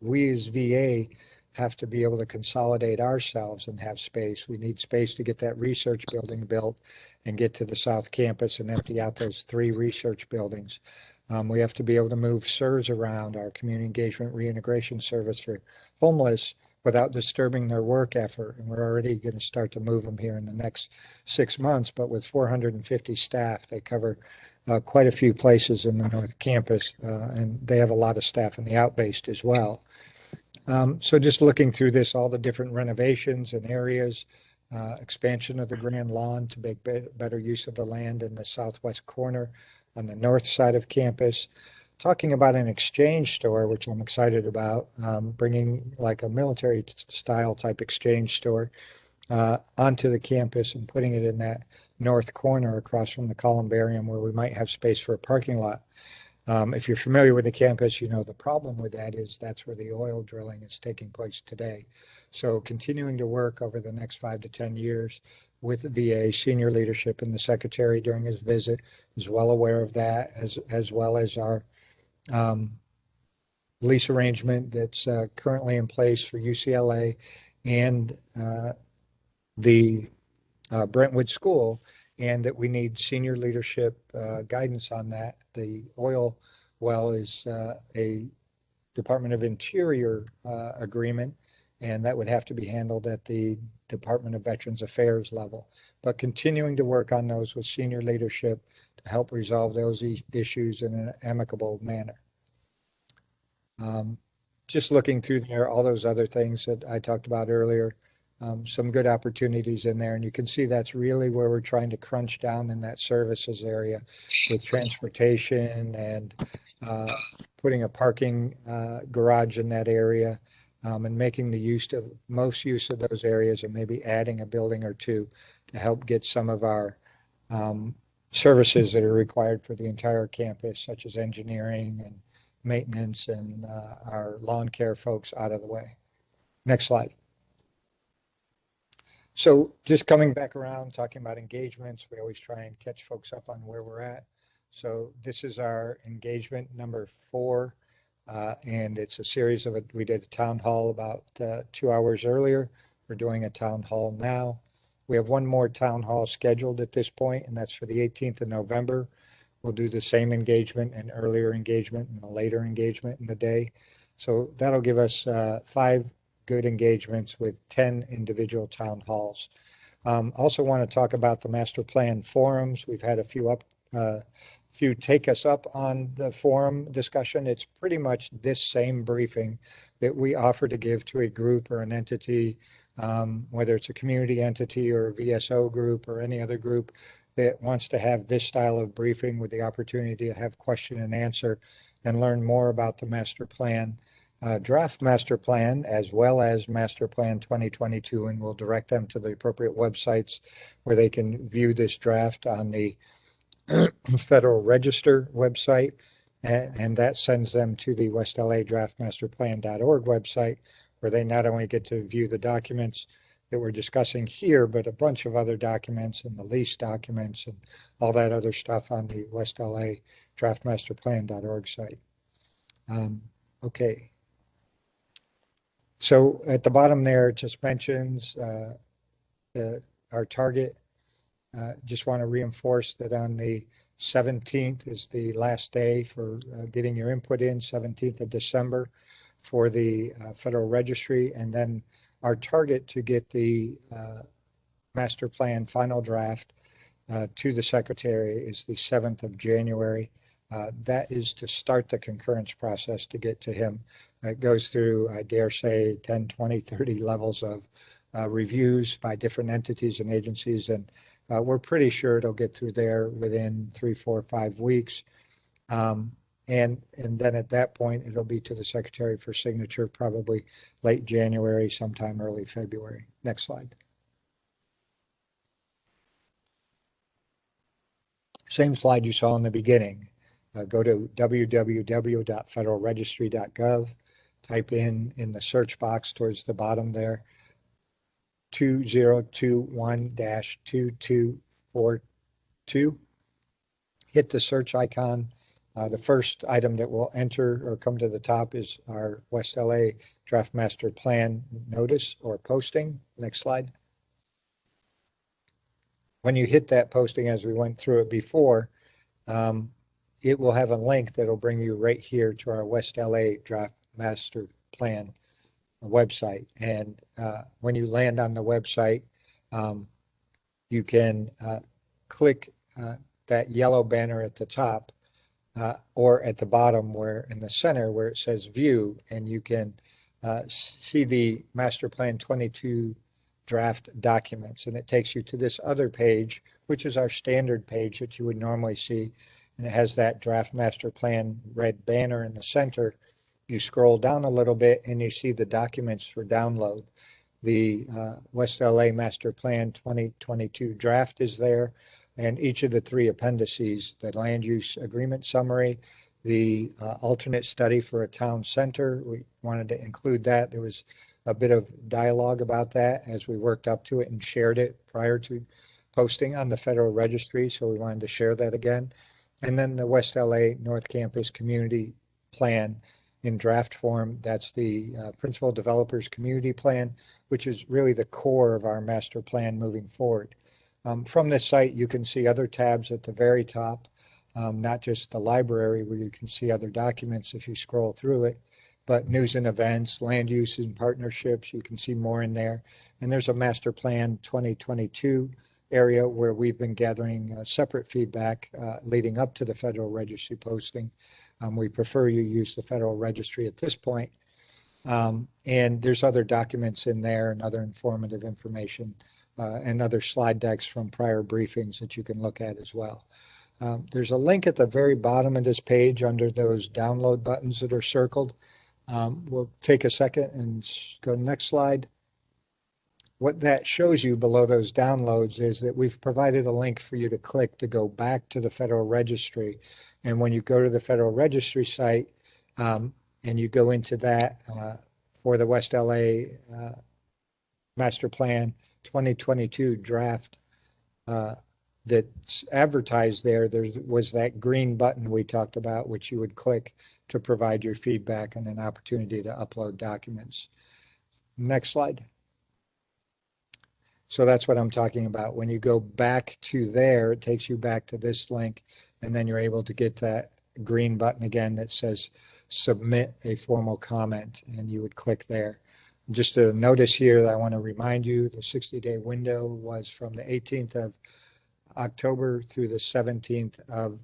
we as VA have to be able to consolidate ourselves and have space. We need space to get that research building built and get to the South Campus and empty out those 3 research buildings. We have to be able to move CSRS around, our community engagement reintegration service for homeless, without disturbing their work effort. And we're already going to start to move them here in the next 6 months, but with 450 staff, they cover quite a few places in the North Campus, and they have a lot of staff in the outbased as well. So just looking through this, all the different renovations and areas, expansion of the Grand Lawn to make better use of the land in the southwest corner on the north side of campus. Talking about an exchange store, which I'm excited about, bringing like a military style type exchange store onto the campus and putting it in that north corner across from the columbarium where we might have space for a parking lot. If you're familiar with the campus, you know the problem with that is that's where the oil drilling is taking place today. So continuing to work over the next 5 to 10 years with the VA senior leadership, and the secretary during his visit is well aware of that, as well as our lease arrangement that's currently in place for UCLA and the Brentwood School, and that we need senior leadership guidance on that. The oil well is a Department of Interior agreement, and that would have to be handled at the Department of Veterans Affairs level. But continuing to work on those with senior leadership to help resolve those issues in an amicable manner. Just looking through there, all those other things that I talked about earlier, some good opportunities in there. And you can see that's really where we're trying to crunch down in that services area with transportation and putting a parking garage in that area, and making the most use of those areas, and maybe adding a building or two to help get some of our services that are required for the entire campus, such as engineering and maintenance and our lawn care folks out of the way. Next slide. So just coming back around, talking about engagements, we always try and catch folks up on where we're at. So this is our engagement number 4, and it's a series of we did a town hall about 2 hours earlier. We're doing a town hall now. We have one more town hall scheduled at this point, and that's for the 18th of November. We'll do the same engagement, an earlier engagement and a later engagement in the day. So that'll give us 5 good engagements with 10 individual town halls. Also want to talk about the master plan forums. We've had a few take us up on the forum discussion. It's pretty much this same briefing that we offer to give to a group or an entity, whether it's a community entity or a VSO group or any other group that wants to have this style of briefing with the opportunity to have question and answer and learn more about the master plan, draft master plan, as well as master plan 2022, and we'll direct them to the appropriate websites where they can view this draft on the Federal Register website, and that sends them to the West LA draftmasterplan.org website, where they not only get to view the documents that we're discussing here, but a bunch of other documents and the lease documents and all that other stuff on the West LA draftmasterplan.org site. Okay. So at the bottom there, it just mentions our target. Just want to reinforce that on the 17th is the last day for getting your input in, 17th of December for the Federal Registry, and then our target to get the master plan final draft to the secretary is the 7th of January. That is to start the concurrence process to get to him. It goes through, I dare say, 10, 20, 30 levels of reviews by different entities and agencies. And we're pretty sure it'll get through there within 3, 4, 5 weeks. And then at that point, it'll be to the secretary for signature, probably late January, sometime early February. Next slide. Same slide you saw in the beginning. Go to www.federalregistry.gov, type in the search box towards the bottom there, 2021-2242. Hit the search icon. The first item that will enter or come to the top is our West LA Draft Master Plan notice or posting. Next slide. When you hit that posting, as we went through it before, it will have a link that'll bring you right here to our West LA Draft Master Plan website. And when you land on the website, you can click that yellow banner at the top or at the bottom where in the center where it says view, and you can see the Master Plan 22 draft documents, and it takes you to this other page, which is our standard page that you would normally see, and it has that Draft Master Plan red banner in the center. You scroll down a little bit and you see the documents for download. The West LA Master Plan 2022 draft is there, and each of the three appendices, the land use agreement summary, the alternate study for a town center, we wanted to include that. There was a bit of dialogue about that as we worked up to it and shared it prior to posting on the Federal Registry, so we wanted to share that again. And then the West LA North Campus Community Plan in draft form. That's the Principal Developers Community Plan, which is really the core of our master plan moving forward. From this site, you can see other tabs at the very top, not just the library where you can see other documents if you scroll through it, but news and events, land use and partnerships, you can see more in there. And there's a master plan 2022 area where we've been gathering separate feedback leading up to the Federal Registry posting. We prefer you use the Federal Registry at this point. And there's other documents in there and other informative information and other slide decks from prior briefings that you can look at as well. There's a link at the very bottom of this page under those download buttons that are circled. We'll take a second and go to the next slide. What that shows you below those downloads is that we've provided a link for you to click to go back to the Federal Registry. And when you go to the Federal Registry site and you go into that for the West LA Master Plan 2022 draft that's advertised there, there was that green button we talked about, which you would click to provide your feedback and an opportunity to upload documents. Next slide. So that's what I'm talking about. When you go back to there, it takes you back to this link, and then you're able to get that green button again that says submit a formal comment, and you would click there. Just a notice here that I want to remind you, the 60-day window was from the 18th of October through the 17th of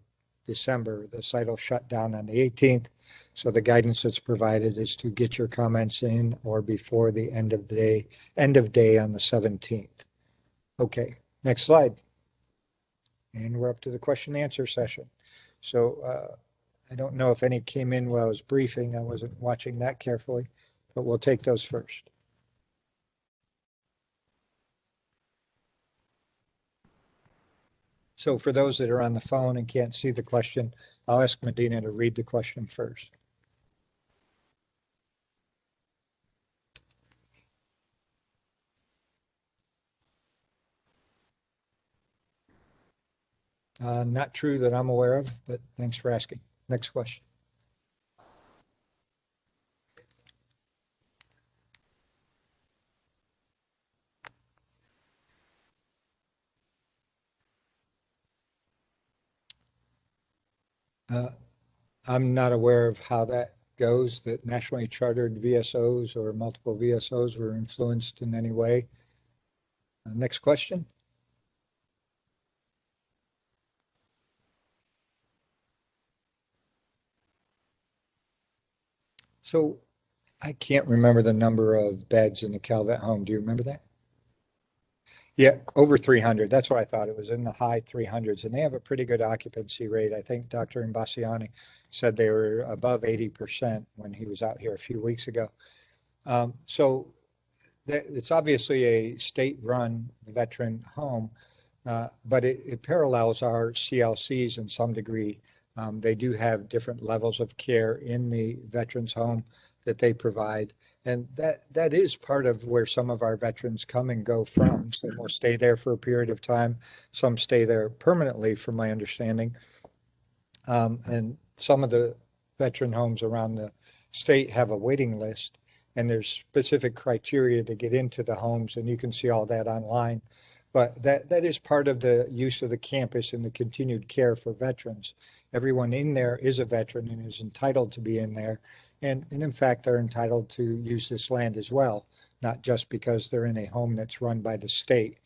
December. The site will shut down on the 18th. So the guidance that's provided is to get your comments in or before the end of day on the 17th. Okay, next slide. And we're up to the question and answer session. So I don't know if any came in while I was briefing. I wasn't watching that carefully, but we'll take those first. So for those that are on the phone and can't see the question, I'll ask Medina to read the question first. Not true that I'm aware of, but thanks for asking. Next question. I'm not aware of how that goes, that nationally chartered VSOs or multiple VSOs were influenced in any way. Next question. So I can't remember the number of beds in the Calvet home. Do you remember that? Yeah, over 300. That's what I thought. It was in the high 300s, and they have a pretty good occupancy rate. I think Dr. Imbasiani said they were above 80% when he was out here a few weeks ago. So it's obviously a state-run veteran home, but it parallels our CLCs in some degree. They do have different levels of care in the veterans home that they provide. And that is part of where some of our veterans come and go from. Some will stay there for a period of time. Some stay there permanently, from my understanding. And some of the veteran homes around the state have a waiting list, and there's specific criteria to get into the homes, and you can see all that online. But that is part of the use of the campus and the continued care for veterans. Everyone in there is a veteran and is entitled to be in there. And in fact, they're entitled to use this land as well, not just because they're in a home that's run by the state.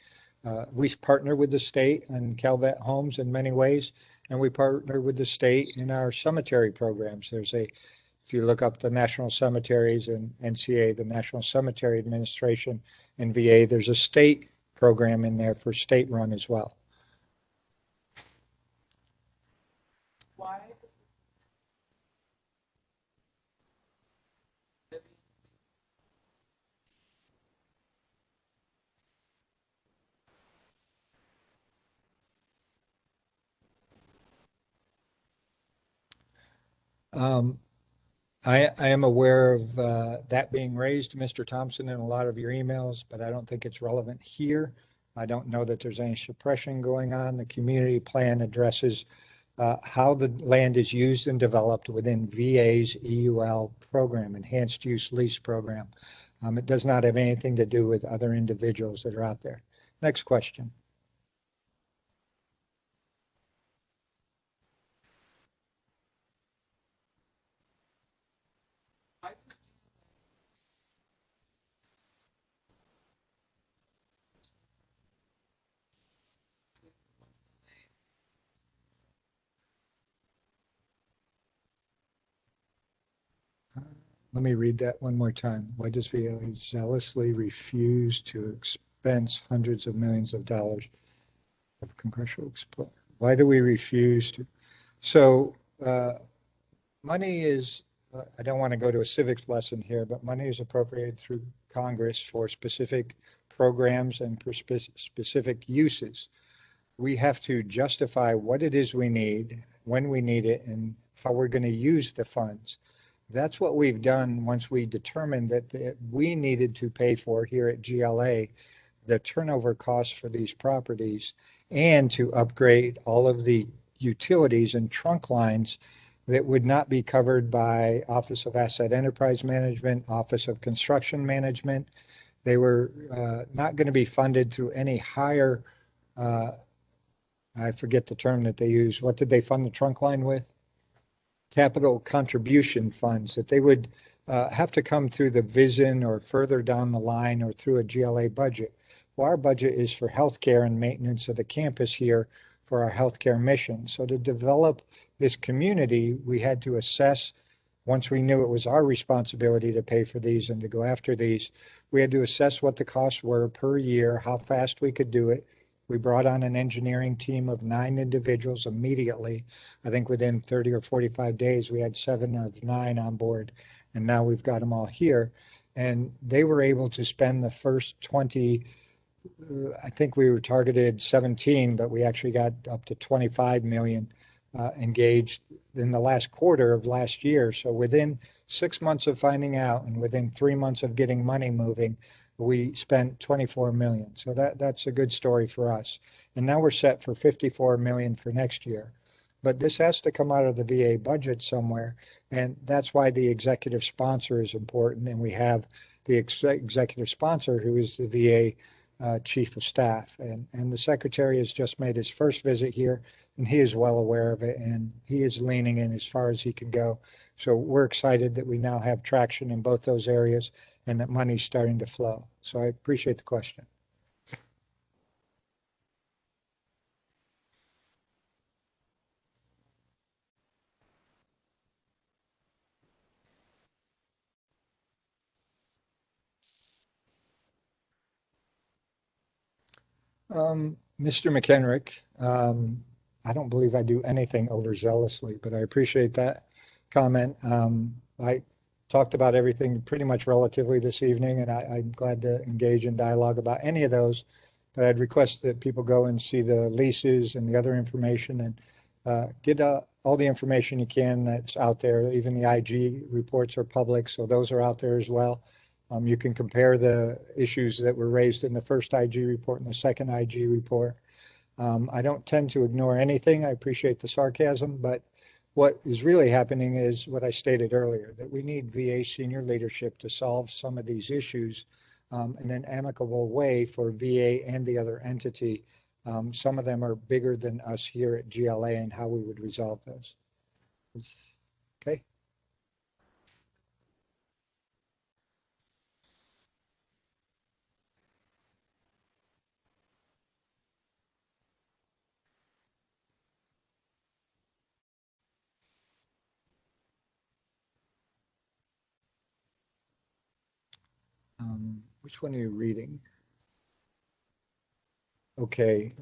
We partner with the state and Calvet Homes in many ways, and we partner with the state in our cemetery programs. If you look up the national cemeteries and NCA, the National Cemetery Administration, and VA, there's a state program in there for state run as well. Why? I am aware of that being raised, Mr. Thompson, in a lot of your emails, but I don't think it's relevant here. I don't know that there's any suppression going on. The community plan addresses how the land is used and developed within VA's EUL program, Enhanced Use Lease Program. It does not have anything to do with other individuals that are out there. Next question. Let me read that one more time. Why does VA zealously refuse to expense hundreds of millions of dollars of congressional explore? Why do we refuse to? So money is, I don't want to go to a civics lesson here, but money is appropriated through Congress for specific programs and for specific uses. We have to justify what it is we need, when we need it, and how we're going to use the funds. That's what we've done once we determined that we needed to pay for here at GLA the turnover costs for these properties and to upgrade all of the utilities and trunk lines that would not be covered by Office of Asset Enterprise Management, Office of Construction Management. They were not going to be funded through any higher, I forget the term that they use. What did they fund the trunk line with? Capital contribution funds, that they would have to come through the VISN or further down the line or through a GLA budget. Well, our budget is for healthcare and maintenance of the campus here for our healthcare mission. So to develop this community, we had to assess, once we knew it was our responsibility to pay for these and to go after these, we had to assess what the costs were per year, how fast we could do it. We brought on an engineering team of 9 individuals immediately. I think within 30 or 45 days, we had 7 of 9 on board, and now we've got them all here. And they were able to spend the first 20, I think we were targeted 17, but we actually got up to 25 million engaged in the last quarter of last year. So within 6 months of finding out and within 3 months of getting money moving, we spent 24 million. So that's a good story for us. And now we're set for 54 million for next year. But this has to come out of the VA budget somewhere. And that's why the executive sponsor is important. And we have the executive sponsor who is the VA chief of staff. And the secretary has just made his first visit here, and he is well aware of it, and he is leaning in as far as he can go. So we're excited that we now have traction in both those areas and that money's starting to flow. So I appreciate the question. Mr. McHenrick, I don't believe I do anything overzealously, but I appreciate that comment. I talked about everything pretty much relatively this evening, and I'm glad to engage in dialogue about any of those. But I'd request that people go and see the leases and the other information and get all the information you can that's out there. Even the IG reports are public, so those are out there as well. You can compare the issues that were raised in the first IG report and the second IG report. I don't tend to ignore anything. I appreciate the sarcasm, but what is really happening is what I stated earlier, that we need VA senior leadership to solve some of these issues in an amicable way for VA and the other entity. Some of them are bigger than us here at GLA and how we would resolve those. Okay. Which one are you reading? Okay,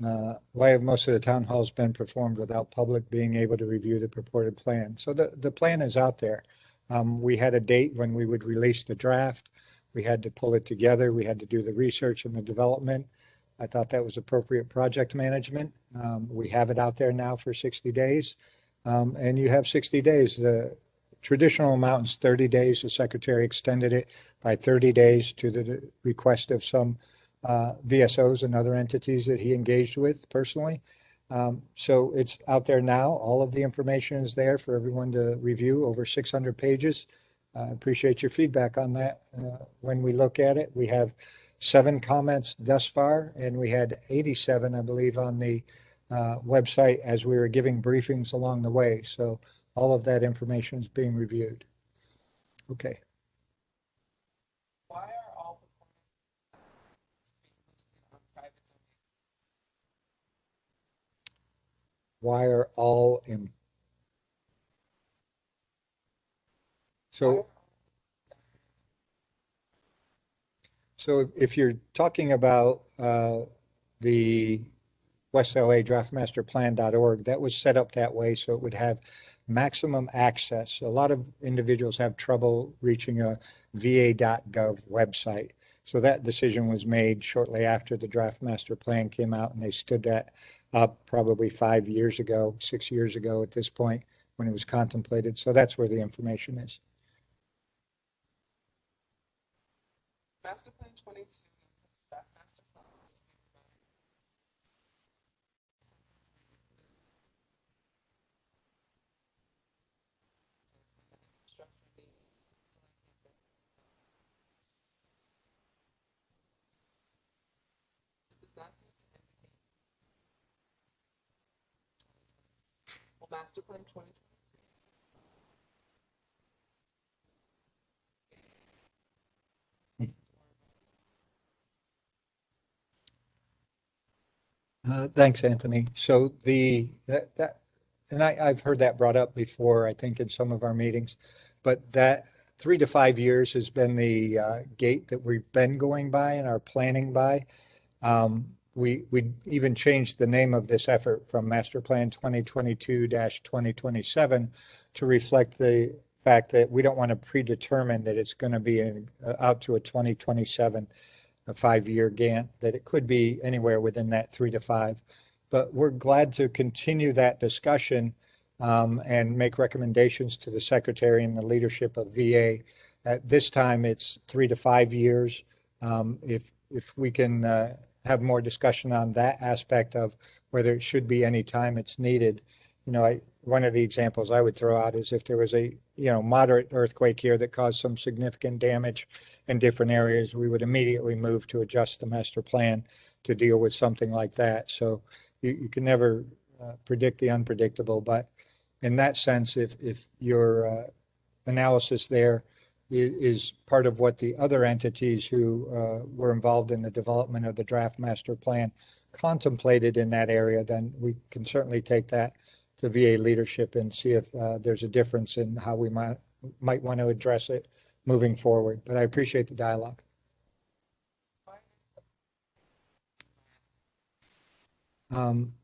why have most of the town halls been performed without public being able to review the purported plan? So the plan is out there. We had a date when we would release the draft. We had to pull it together. We had to do the research and the development. I thought that was appropriate project management. We have it out there now for 60 days. And you have 60 days. traditional amount is 30 days. The secretary extended it by 30 days to the request of some VSOs and other entities that he engaged with personally. So it's out there now. All of the information is there for everyone to review, over 600 pages. I appreciate your feedback on that. When we look at it, we have 7 comments thus far, and we had 87, I believe, on the website as we were giving briefings along the way. So all of that information is being reviewed. Okay. Why are all the comments being listed on private domain? Why are all in? So if you're talking about the West LA Draftmasterplan.org, that was set up that way so it would have maximum access. A lot of individuals have trouble reaching a va.gov website. So that decision was made shortly after the Draft Master Plan came out, and they stood that up probably 5 years ago, 6 years ago at this point when it was contemplated. So that's where the information is. Master Plan 22 draft master plan is to be provided. Structure the this does not seem to indicate. Well, Master Plan 2023. Thanks, Anthony. So I've heard that brought up before, I think in some of our meetings, but that 3 to 5 years has been the gate that we've been going by and are planning by. We even changed the name of this effort from Master Plan 2022-2027 to reflect the fact that we don't want to predetermine that it's going to be out to a 2027, a 5-year Gantt, that it could be anywhere within that 3 to 5. But we're glad to continue that discussion and make recommendations to the secretary and the leadership of VA. At this time, it's 3 to 5 years. If we can have more discussion on that aspect of whether it should be any time it's needed. One of the examples I would throw out is if there was a moderate earthquake here that caused some significant damage in different areas, we would immediately move to adjust the master plan to deal with something like that. So you can never predict the unpredictable, but in that sense, if your analysis there is part of what the other entities who were involved in the development of the draft master plan contemplated in that area, then we can certainly take that to VA leadership and see if there's a difference in how we might want to address it moving forward. But I appreciate the dialogue.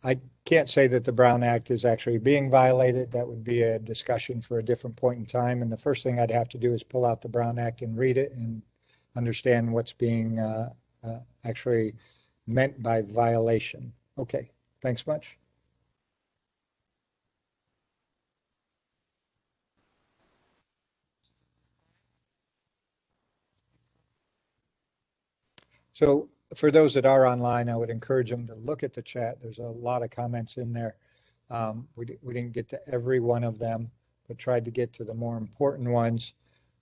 I can't say that the Brown Act is actually being violated. That would be a discussion for a different point in time. And the first thing I'd have to do is pull out the Brown Act and read it and understand what's being actually meant by violation. Okay, thanks much. So for those that are online, I would encourage them to look at the chat. There's a lot of comments in there. We didn't get to every one of them, but tried to get to the more important ones.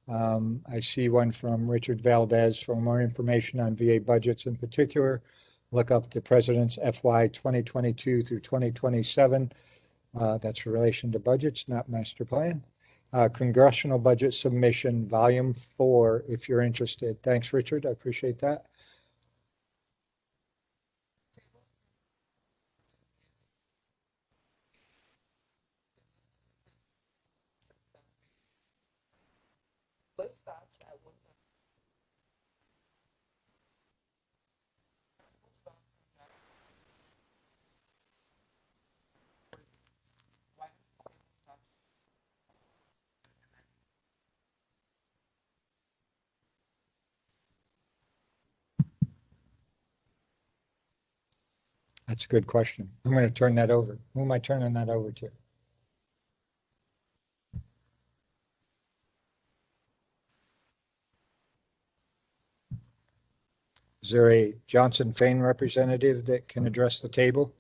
I see one from Richard Valdez. For more information on VA budgets in particular, look up the President's FY 2022 through 2027. That's in relation to budgets, not master plan. Congressional budget submission, volume 4, if you're interested. Thanks, Richard. I appreciate that. List stops at 1. That's a good question. I'm going to turn that over. Who am I turning that over to? Is there a Johnson Fain representative that can address the table?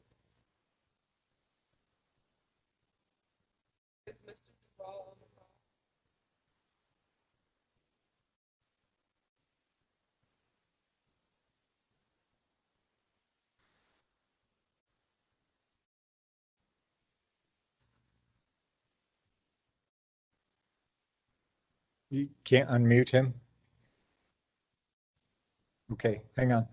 Is Mr. Duval on the call? You can't unmute him? Okay, hang on.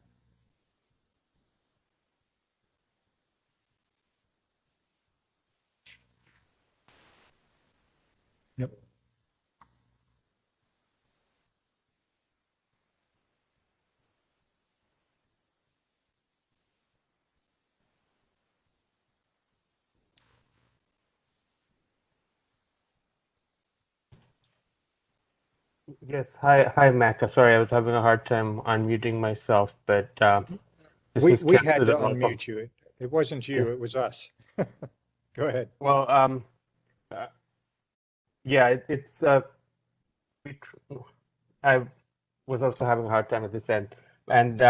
Yep. Yes, hi, Mac. Sorry, I was having a hard time unmuting myself, but this is We Ken had to Developer. unmute you. It wasn't you, it was us. Go ahead. Well, uh, yeah, it's we tr- I was also having a hard time at this end, and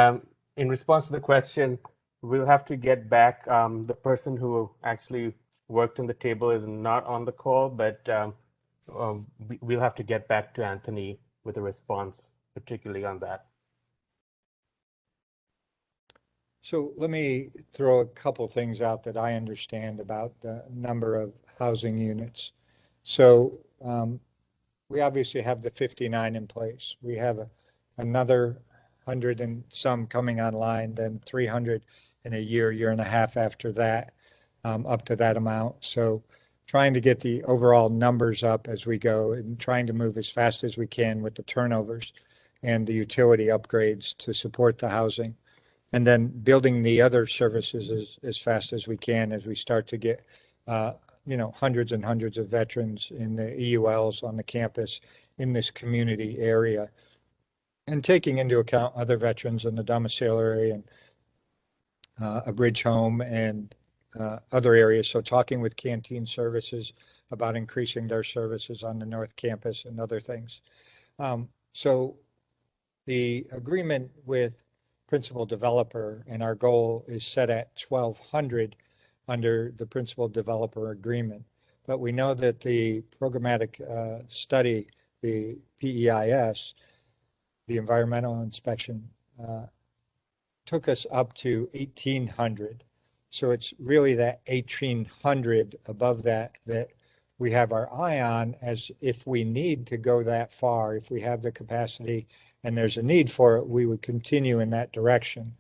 in response to the question, we'll have to get back. The person who actually worked on the table is not on the call, but we'll have to get back to Anthony with a response, particularly on that. So let me throw a couple things out that I understand about the number of housing units. So we obviously have the 59 in place. We have another 100 and some coming online, then 300 in a year and a half after that, up to that amount. So trying to get the overall numbers up as we go and trying to move as fast as we can with the turnovers and the utility upgrades to support the housing. And then building the other services as fast as we can as we start to get, hundreds and hundreds of veterans in the EULs on the campus in this community area. And taking into account other veterans in the domiciliary and a bridge home and other areas. So talking with canteen services about increasing their services on the North Campus and other things. So the agreement with principal developer and our goal is set at 1,200 under the principal developer agreement. But we know that the programmatic study, the PEIS, the environmental inspection, took us up to 1,800. So it's really that 1,800 above that that we have our eye on, as if we need to go that far, if we have the capacity and there's a need for it, we would continue in that direction.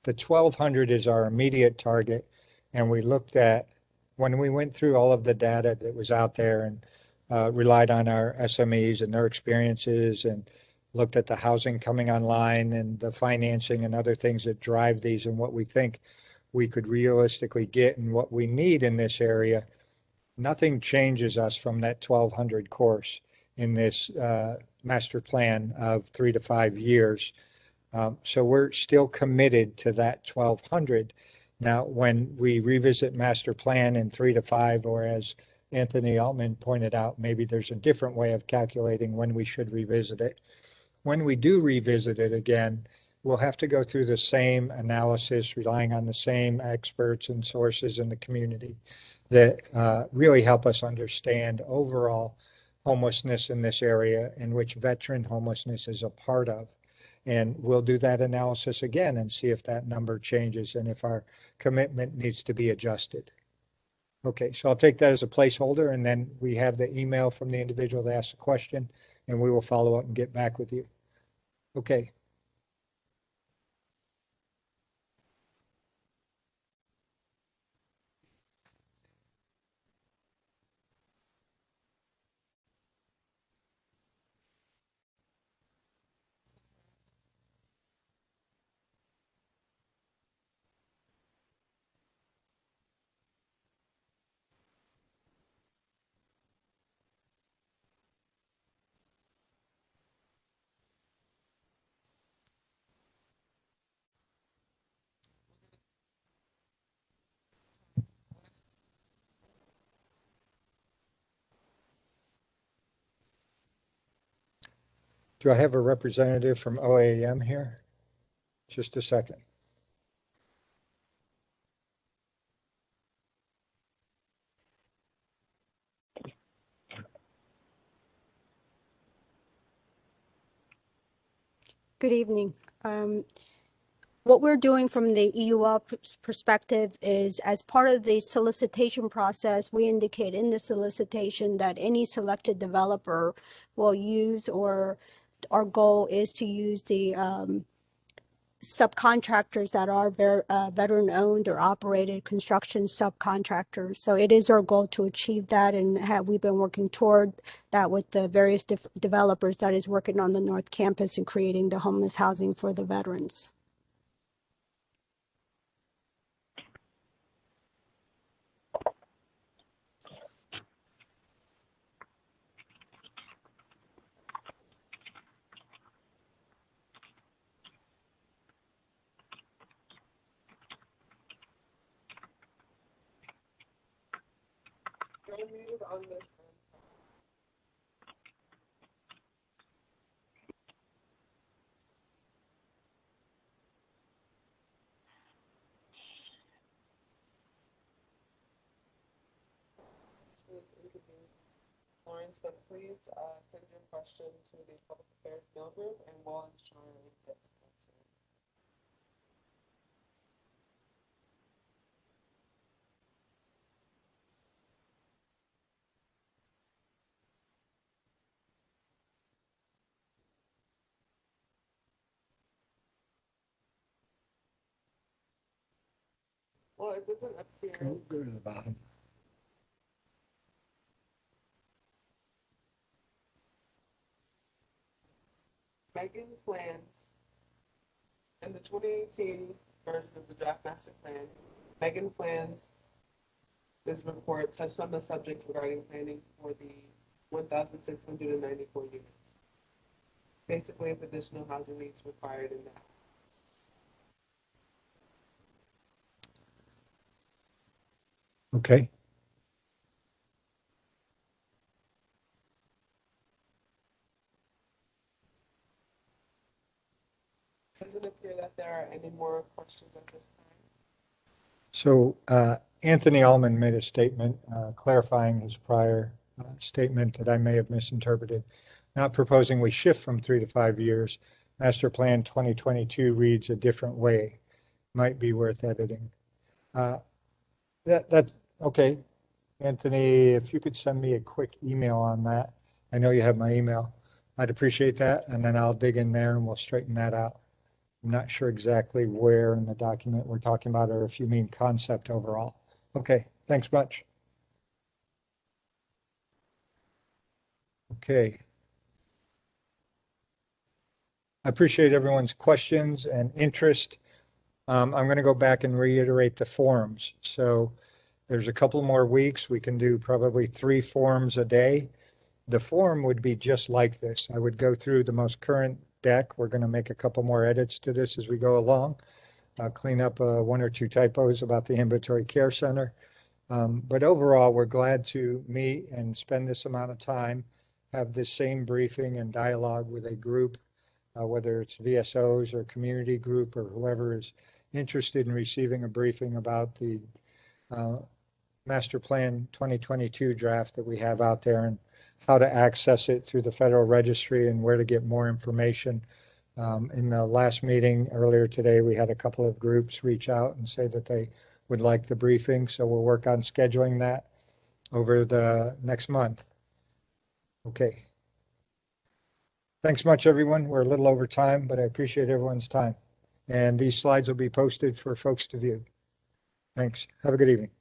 The 1,200 is our immediate target. And we looked at, when we went through all of the data that was out there and relied on our SMEs and their experiences and looked at the housing coming online and the financing and other things that drive these and what we think we could realistically get and what we need in this area, nothing changes us from that 1,200 course in this master plan of 3 to 5 years. So we're still committed to that 1,200. Now, when we revisit master plan in 3 to 5, or as Anthony Altman pointed out, maybe there's a different way of calculating when we should revisit it. When we do revisit it again, we'll have to go through the same analysis, relying on the same experts and sources in the community that really help us understand overall homelessness in this area, in which veteran homelessness is a part of. And we'll do that analysis again and see if that number changes and if our commitment needs to be adjusted. Okay, so I'll take that as a placeholder, and then we have the email from the individual that asked the question, and we will follow up and get back with you. Okay. Do I have a representative from OAM here? Just a second. Good evening. What we're doing from the EUL perspective is, as part of the solicitation process, we indicate in the solicitation that any selected developer will use, or our goal is to use the subcontractors that are veteran-owned or operated construction subcontractors. So it is our goal to achieve that, and we've been working toward that with the various developers that is working on the North Campus and creating the homeless housing for the veterans. You're muted on this end. This was inconvenient, Lawrence, but please send your question to the Public Affairs mail group and we'll ensure it gets answered. Well, it doesn't appear. Go to the bottom. Megan plans, in the 2018 version of the Draftmaster Plan, Megan plans this report touched on the subject regarding planning for the 1,694 units. Basically, if additional housing needs required in that. Okay. Doesn't appear that there are any more questions at this time. So Anthony Allman made a statement clarifying his prior statement that I may have misinterpreted. Not proposing we shift from 3 to 5 years. Master Plan 2022 reads a different way. Might be worth editing. Okay. Anthony, if you could send me a quick email on that. I know you have my email. I'd appreciate that. And then I'll dig in there and we'll straighten that out. I'm not sure exactly where in the document we're talking about, or if you mean concept overall. Okay, thanks much. Okay. I appreciate everyone's questions and interest. I'm going to go back and reiterate the forums. So there's a couple more weeks. We can do probably 3 forums a day. The forum would be just like this. I would go through the most current deck. We're going to make a couple more edits to this as we go along. Clean up 1 or 2 typos about the Ambulatory Care Center. But overall, we're glad to meet and spend this amount of time, have this same briefing and dialogue with a group, whether it's VSOs or community group or whoever is interested in receiving a briefing about the Master Plan 2022 draft that we have out there, and how to access it through the Federal Registry and where to get more information. In the last meeting earlier today, we had a couple of groups reach out and say that they would like the briefing. So we'll work on scheduling that over the next month. Okay. Thanks much, everyone. We're a little over time, but I appreciate everyone's time. And these slides will be posted for folks to view. Thanks. Have a good evening.